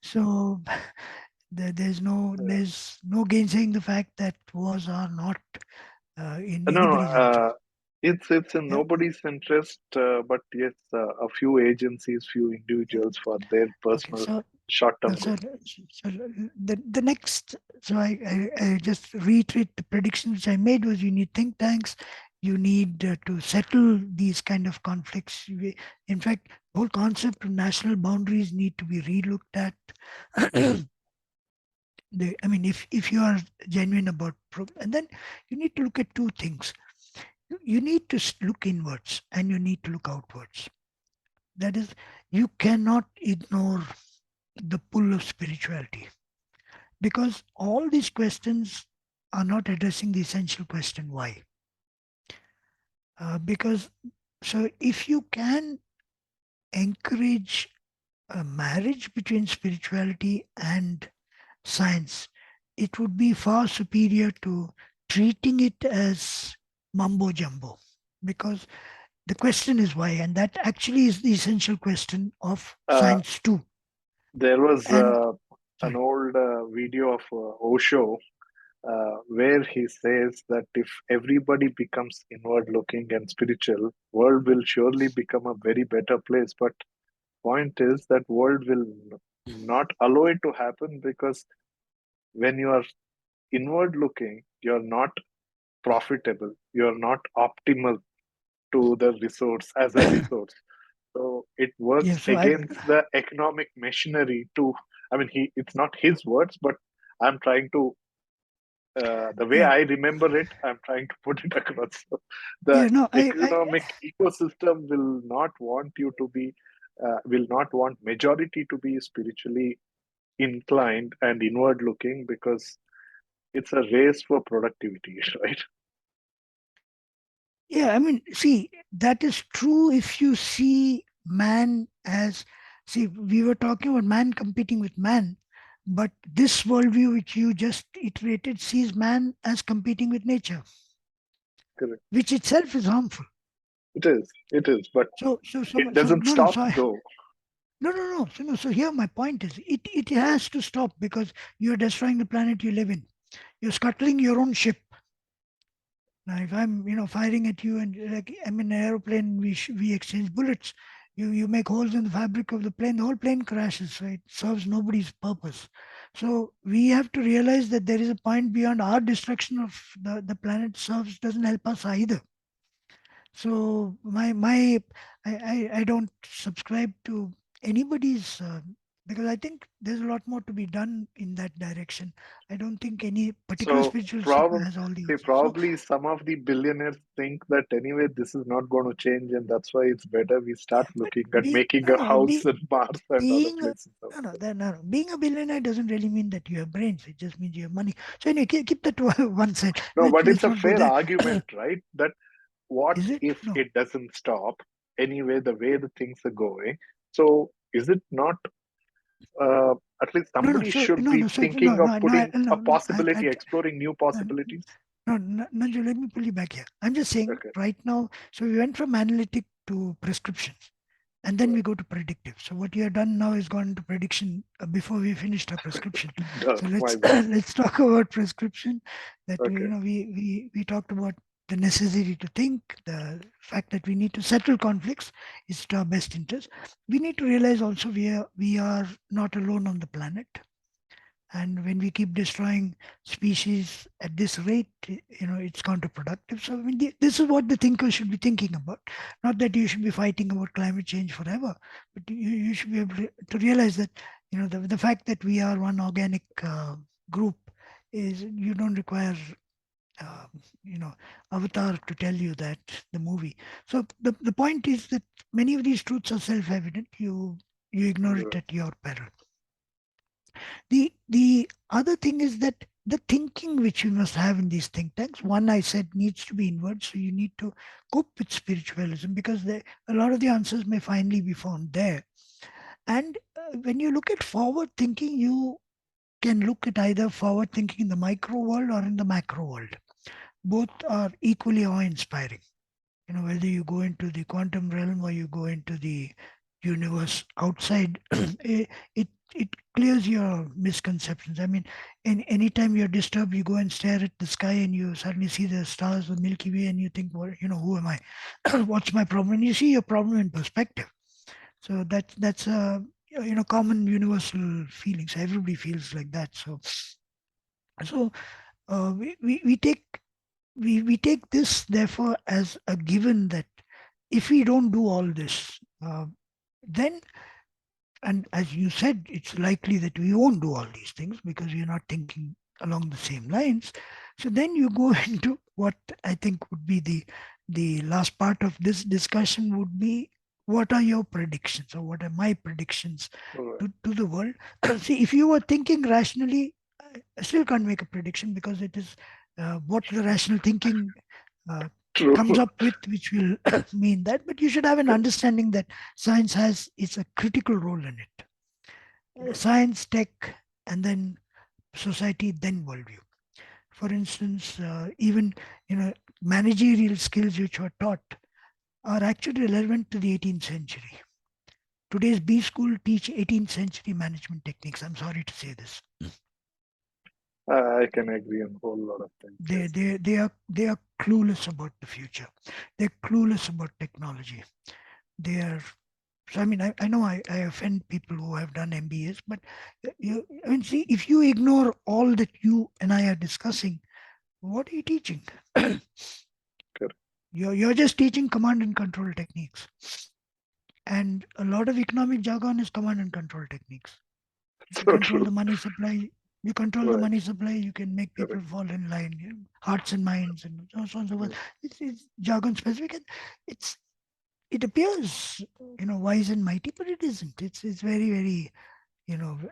So Yeah. there's no gainsaying the fact that wars are not in No, anybody's interest. it's in Yeah. nobody's interest, but yes, a few agencies, few Yeah. individuals for their Okay. personal So short-term so, goals. so the next. So I just reiterate the predictions which I made was, you need think tanks. You need to settle these kind of conflicts. In fact, the whole concept of national boundaries need to be relooked at. I mean, if you are genuine about, and then you need to look at two things. You need to look inwards, and you need to look outwards. That is, you cannot ignore the pull of spirituality, because all these questions are not addressing the essential question, why. Because, so if you can encourage a marriage between spirituality and science, it would be far superior to treating it as mumbo jumbo, because the question is why, and that actually is the essential question of Uh, science too. there was And an sorry, old video of Osho where he says that if everybody becomes inward looking and spiritual, world will surely become a very better place. But point is that world will not allow it to happen, because when you are inward looking, you're not profitable, you're not optimal to the resource as a resource. So it yeah. works So against the economic machinery to, I mean, it's not his words, but I'm trying to, the way yeah, I remember it, I'm trying to put it across. So the yeah. No, economic ecosystem will not want you to be will not want majority to be spiritually inclined and inward looking, because it's a race for productivity, right? Yeah, I mean, see, that is true if you see man as, see, we were talking about man competing with man, but this worldview which you just iterated sees man as competing with nature, Correct. which itself is harmful. It is, but it So doesn't no, no, stop so though. no. So, no, so here my point is, it has to stop because you're destroying the planet you live in. You're scuttling your own ship. Now, if I'm, firing at you and like I'm in an aeroplane, we exchange bullets. You make holes in the fabric of the plane. The whole plane crashes. So it serves nobody's purpose. So we have to realize that there is a point beyond our destruction of the planet serves doesn't help us either. So I don't subscribe to anybody's because I think there's a lot more to be done in that direction. I don't think any particular So spiritual system probably has all the see, answers. So probably some of the billionaires think that anyway this is not going to change, and that's why it's better we yeah, start but looking at being making no a no house in Mars and other being a places out no no, there. no being a billionaire doesn't really mean that you have brains. It just means you have money. So anyway, keep that to one side. No, but it's Let's a not go fair there. argument, right? That what Is it? if No. it doesn't stop anyway, the way the things are going? So is it not at least No, no. somebody So should no, be no. So no, thinking of no, no, putting a no. possibility, exploring new No, possibilities? no, no, Nanju, let me pull you back here. I'm just saying Okay, right now. So we went from analytic to prescriptions, and then we right. go to predictive. So what you have done now is gone to prediction before we finished our prescription. Duh, So my let's bad. let's talk about prescription. That Okay, we talked about the necessity to think, the fact that we need to settle conflicts is to our best interest. We need to realize also we are not alone on the planet. And when we keep destroying species at this rate, it's counterproductive. So I mean, this is what the thinker should be thinking about. Not that you should be fighting about climate change forever, but you should be able to realize that the fact that we are one organic group is you don't require uh, Avatar to tell you that, the movie. So the point is that many of these truths are self-evident. You ignore it right. at your peril. The other thing is that the thinking which you must have in these think tanks, one I said needs to be inward. So you need to cope with spiritualism because a lot of the answers may finally be found there. And when you look at forward thinking, you can look at either forward thinking in the micro world or in the macro world. Both are equally awe-inspiring. Whether you go into the quantum realm or you go into the universe outside, it clears your misconceptions. I mean, anytime you're disturbed, you go and stare at the sky and you suddenly see the stars, the Milky Way, and you think, well, who am I? What's my problem? And you see your problem in perspective. So that's a common universal feeling. So everybody feels like that. So we take this therefore as a given that if we don't do all this, then, and as you said, it's likely that we won't do all these things because we're not thinking along the same lines. So then you go into what I think would be the last part of this discussion would be, what are your predictions or what are my predictions Right. to the world? See, if you were thinking rationally, I still can't make a prediction because it is what the rational thinking uh, True. comes up with, which will mean that. But you should have an understanding that science has it's a critical role in it. Science, tech, and then society, then worldview. For instance, even managerial skills which were taught are actually relevant to the 18th century. Today's B school teach 18th century management techniques. I'm sorry to say this. I can agree on a whole lot of things. They, Yes. they, they are they are clueless about the future. They're clueless about technology. They are. So I mean, I know I offend people who have done MBAs, but I mean, see, if you ignore all that you and I are discussing, what are you teaching? Correct. You're just teaching command and control techniques, and a lot of economic jargon is command and control techniques. If you So control true. the money supply, Right. you can make people Correct. fall in line, hearts and minds, and so on and so forth. Mm. It's jargon specific, and it's it appears, wise and mighty, but it isn't. It's very, very,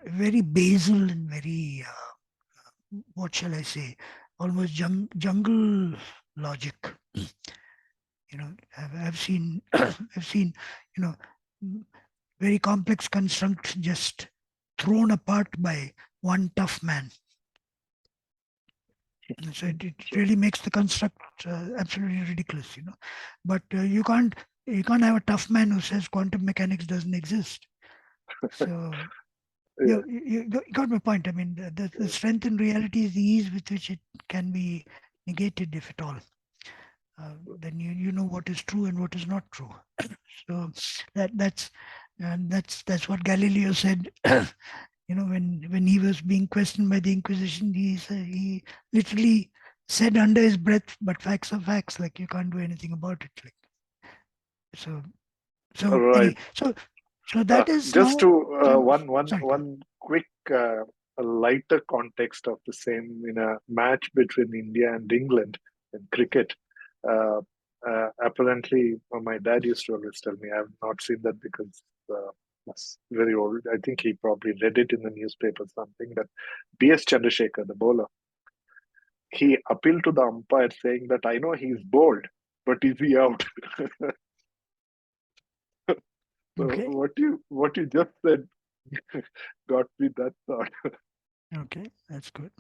very basal and very, what shall I say, almost jungle logic. I've seen, I've seen, you know, very complex constructs just thrown apart by one tough man. So it really makes the construct absolutely ridiculous, But you can't have a tough man who says quantum mechanics doesn't exist. So Yeah. you got my point. I mean, the strength in reality is the ease with which it can be negated, if at all. Then you know what is true and what is not true. So that's what Galileo said. When he was being questioned by the Inquisition, he literally said under his breath, "But facts are facts. Like, you can't do anything about it." Like, so Right. anyway, so that is Just now. to Sorry. one quick a lighter context of the same, in a match between India and England in cricket. Uh, Apparently, my dad used to always tell me. I have not seen that because it's very old. I think he probably read it in the newspaper, something that B.S. Chandrasekhar, the bowler, he appealed to the umpire saying that I know he's bowled, but is he out? So Okay. what you just said got me that thought. Okay. That's good.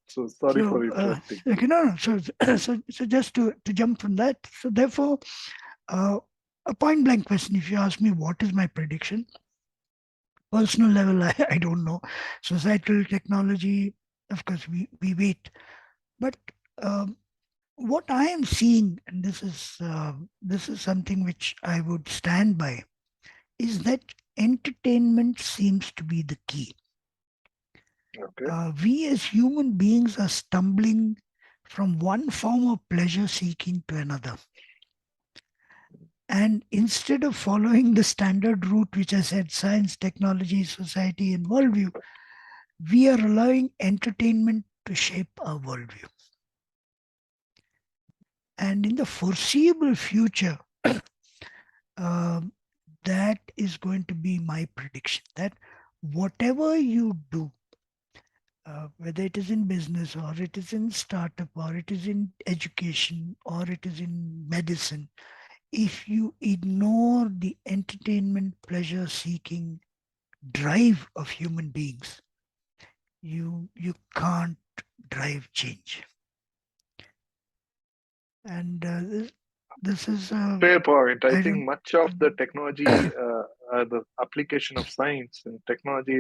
So sorry So, for interrupting. okay, no. So just to jump from that. So therefore, a point blank question. If you ask me, what is my prediction? Personal level, I don't know. Societal, technology, of course, we wait. But um, what I am seeing, and this is something which I would stand by, is that entertainment seems to be the key. Okay. We as human beings are stumbling from one form of pleasure seeking to another. And instead of following the standard route, which I said, science, technology, society, and worldview, we are allowing entertainment to shape our worldview. And in the foreseeable future, that is going to be my prediction, that whatever you do, whether it is in business or it is in startup or it is in education or it is in medicine, if you ignore the entertainment, pleasure seeking drive of human beings, you can't drive change. And this is Fair point. I I think don't. much of the technology, the application of science and technology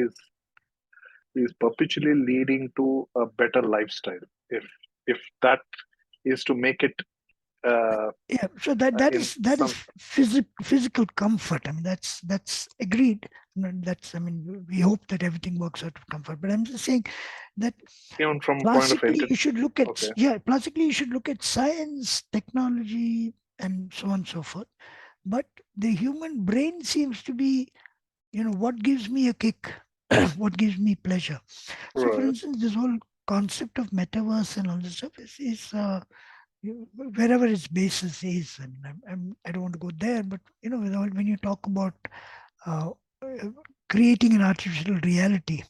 is perpetually leading to a better lifestyle. If that is to make it Yeah, so that in is some physical comfort. I mean, that's agreed. That's, I mean, we hope that everything works out of comfort. But I'm just saying that even from point of classically enter. you should look at, Okay. classically you should look at science, technology, and so on and so forth. But the human brain seems to be, what gives me a kick, what gives me pleasure. So, for Right. instance, this whole concept of metaverse and all this stuff is wherever its basis is. I mean, I don't want to go there, but when you talk about uh, uh, creating an artificial reality,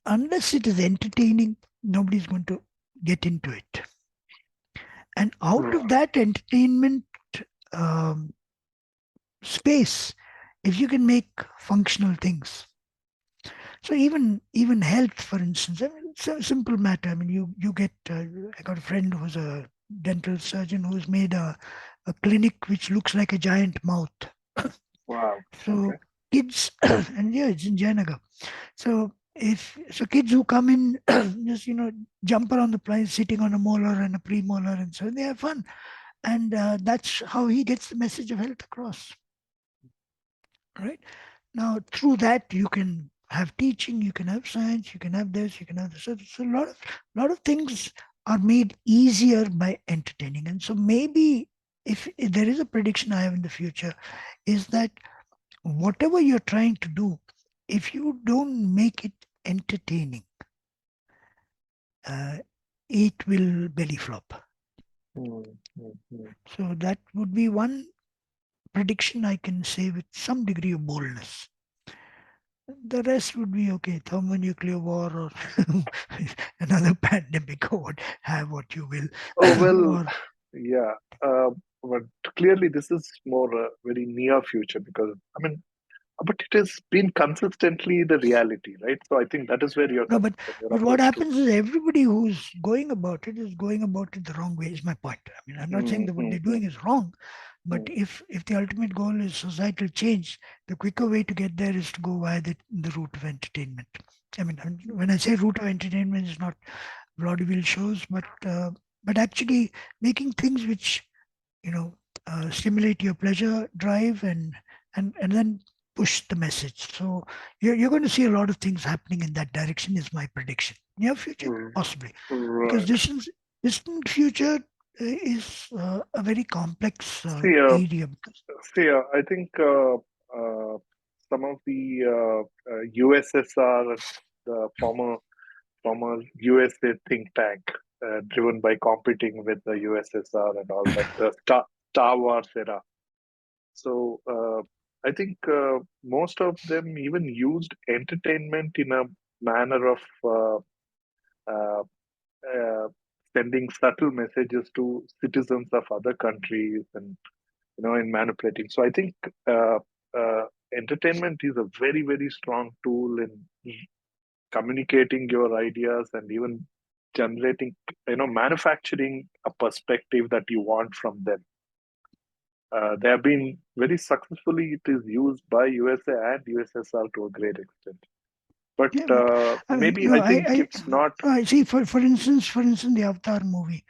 unless it is entertaining, nobody's going to get into it. And out of Right. that entertainment um, space, if you can make functional things, so even health, for instance, I mean, it's a simple matter. I mean, you get. I got a friend who's a dental surgeon who's made a clinic which looks like a giant mouth. Wow. Okay. So kids, and yeah, it's in Jayanagar. So kids who come in, just jump around the place, sitting on a molar and a premolar, and so they have fun, and that's how he gets the message of health across. Right now, through that you can have teaching, you can have science, you can have this, you can have this. So a lot of things are made easier by entertaining. And so maybe if there is a prediction I have in the future, is that whatever you're trying to do, if you don't make it entertaining, it will belly flop. mm, mm, mm. So that would be one prediction I can say with some degree of boldness. The rest would be okay, thermonuclear war or another pandemic or what, have what you will. Oh, well, Or yeah. Uh, but clearly, this is more very near future because, I mean, but it has been consistently the reality, right? So I think that is where you're no, coming from, your but what approach to. happens is everybody who's going about it is going about it the wrong way. Is my point. I mean, I'm not saying Mm, that what mm, they're mm, doing is wrong, but mm, if the ultimate goal is societal change, the quicker way to get there is to go via the route of entertainment. I mean, when I say route of entertainment, it's not vaudeville shows, but actually making things which you know stimulate your pleasure drive and then push the message. So you're going to see a lot of things happening in that direction is my prediction. Near future mm. possibly, because Right. distant future is a very complex See, area because I think some of the USSR, the former USA think tank, driven by competing with the USSR and all that, the Star Wars era. So I think most of them even used entertainment in a manner of uh, uh, sending subtle messages to citizens of other countries and in manipulating. So I think uh, uh, entertainment is a very very strong tool in communicating your ideas and even generating manufacturing a perspective that you want from them. They have been very successfully. It is used by USA and USSR to a great extent. But yeah, but I mean maybe I think I it's not I see for instance the Avatar movie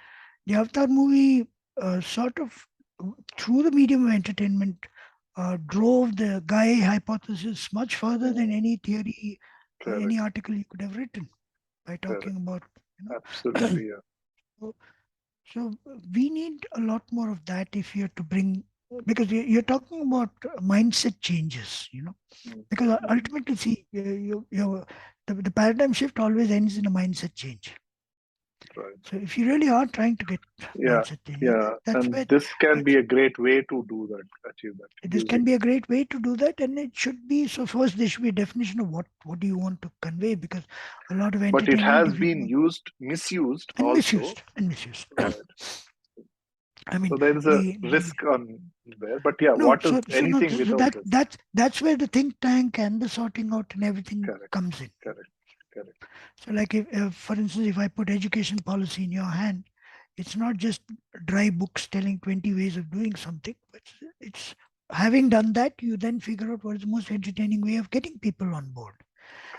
sort of through the medium of entertainment drove the Gaia hypothesis much further than mm, any theory, any correct, article you could have written by talking correct, about, absolutely, yeah. so, so we need a lot more of that if you're to bring, because you're talking about mindset changes, Mm, because mm, ultimately, see, the paradigm shift always ends in a mindset change. right. So if you really are trying to get Yeah, mindset change, yeah, that's and where this can be that's a great way to do that, achieve that, this can using. be a great way to do that, and it should be. So first, there should be a definition of what do you want to convey, because a lot of But it entertainment, has if you been go misused and also, misused and misused. right? I mean, So there is a the risk on there. But yeah, no, what is so no, anything so without that risk? that's where the think tank and the sorting out and everything Correct, comes in. correct, correct. So, like if for instance, if I put education policy in your hand, it's not just dry books telling 20 ways of doing something, but it's having done that, you then figure out what is the most entertaining way of getting people on board.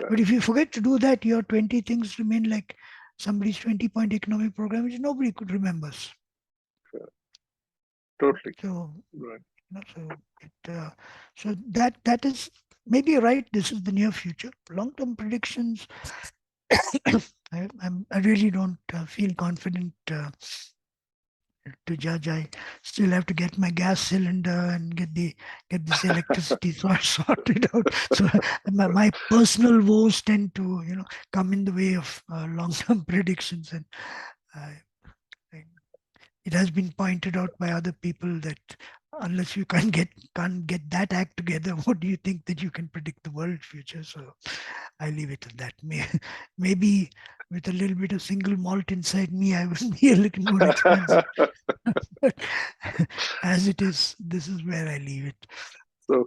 But if Correct. you forget to do that, your 20 things remain like somebody's 20-point economic program, which nobody could remember. Correct. Totally. So, Right. so that is maybe you're right. This is the near future. Long-term predictions, I really don't feel confident to judge. I still have to get my gas cylinder and get this electricity sorted out. So my personal woes tend to come in the way of long-term predictions, and I, I it has been pointed out by other people that unless you can't get that act together, what do you think that you can predict the world future? So I leave it at that. Maybe with a little bit of single malt inside me, I will be a little more expansive. But as it is, this is where I leave it. so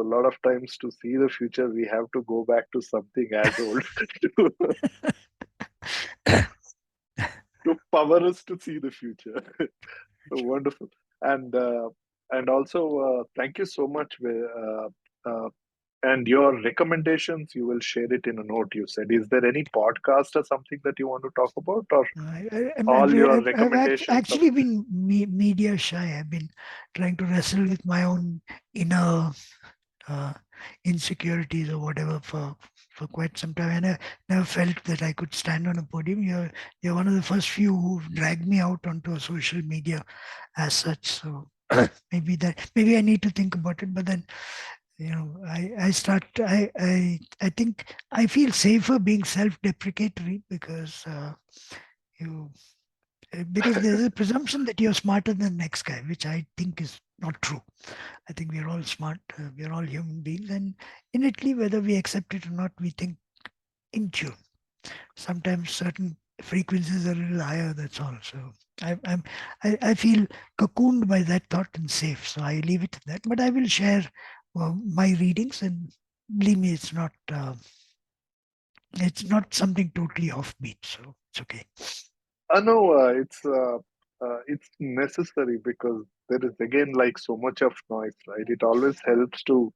a lot of times to see the future, we have to go back to something as old to, to power us to see the future. Wonderful. And also, thank you so much. And your recommendations, you will share it in a note. You said, is there any podcast or something that you want to talk about, or all your I've recommendations of? actually been media shy. I've been trying to wrestle with my own inner uh, insecurities or whatever for quite some time. And I never felt that I could stand on a podium. You're one of the first few who dragged me out onto a social media as such. So maybe I need to think about it. But then I think I feel safer being self-deprecatory because you Because there's a presumption that you're smarter than the next guy, which I think is not true. I think we're all smart. We're all human beings, and innately, whether we accept it or not, we think in tune. Sometimes certain frequencies are a little higher. That's all. So I feel cocooned by that thought and safe. So I leave it at that. But I will share my readings, and believe me, it's not something totally offbeat. So it's okay. No, it's necessary because there is again like so much of noise, right? It always helps to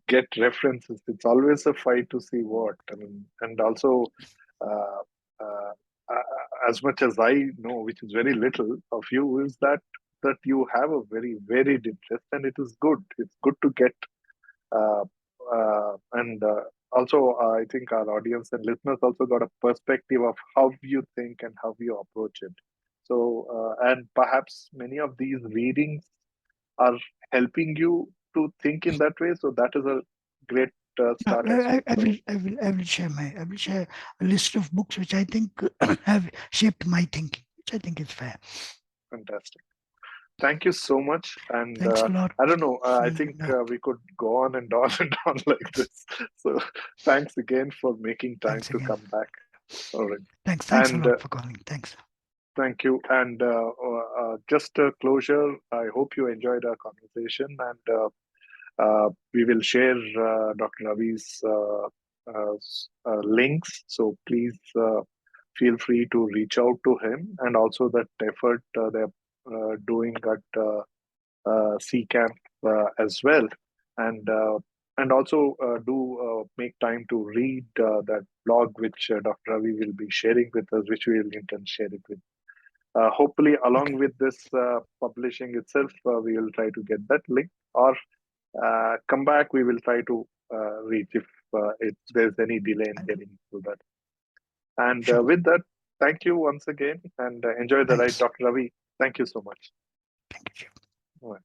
get references. It's always a fight to see what. I mean, and also, uh, as much as I know, which is very little of you, is that you have a very varied interest, and it is good. It's good to get, uh, and also I think our audience and listeners also got a perspective of how you think and how you approach it. So, and perhaps many of these readings are helping you to think in that way. So that is a great start as well. So I will share a list of books which I think have shaped my thinking, which I think is fair. fantastic. Thank you so much. And Thanks a lot. I don't know, I think And, we could go on and on and on like this. So thanks again for making time thanks to again. come back. All right. Thanks a And lot for calling. Thanks. thank you. And just a closure, I hope you enjoyed our conversation. And we will share Dr. Ravi's links. So please feel free to reach out to him, and also that effort they're doing at CCamp as well. And also do make time to read that blog which Dr. Ravi will be sharing with us, which we will intend share it with. Hopefully, along Okay. with this publishing itself, we will try to get that link, or come back. We will try to reach if there's any delay in getting to that. And Sure. with that, thank you once again, and enjoy the ride, Thanks. Dr. Ravi. Thank you so much. Thank you. All right.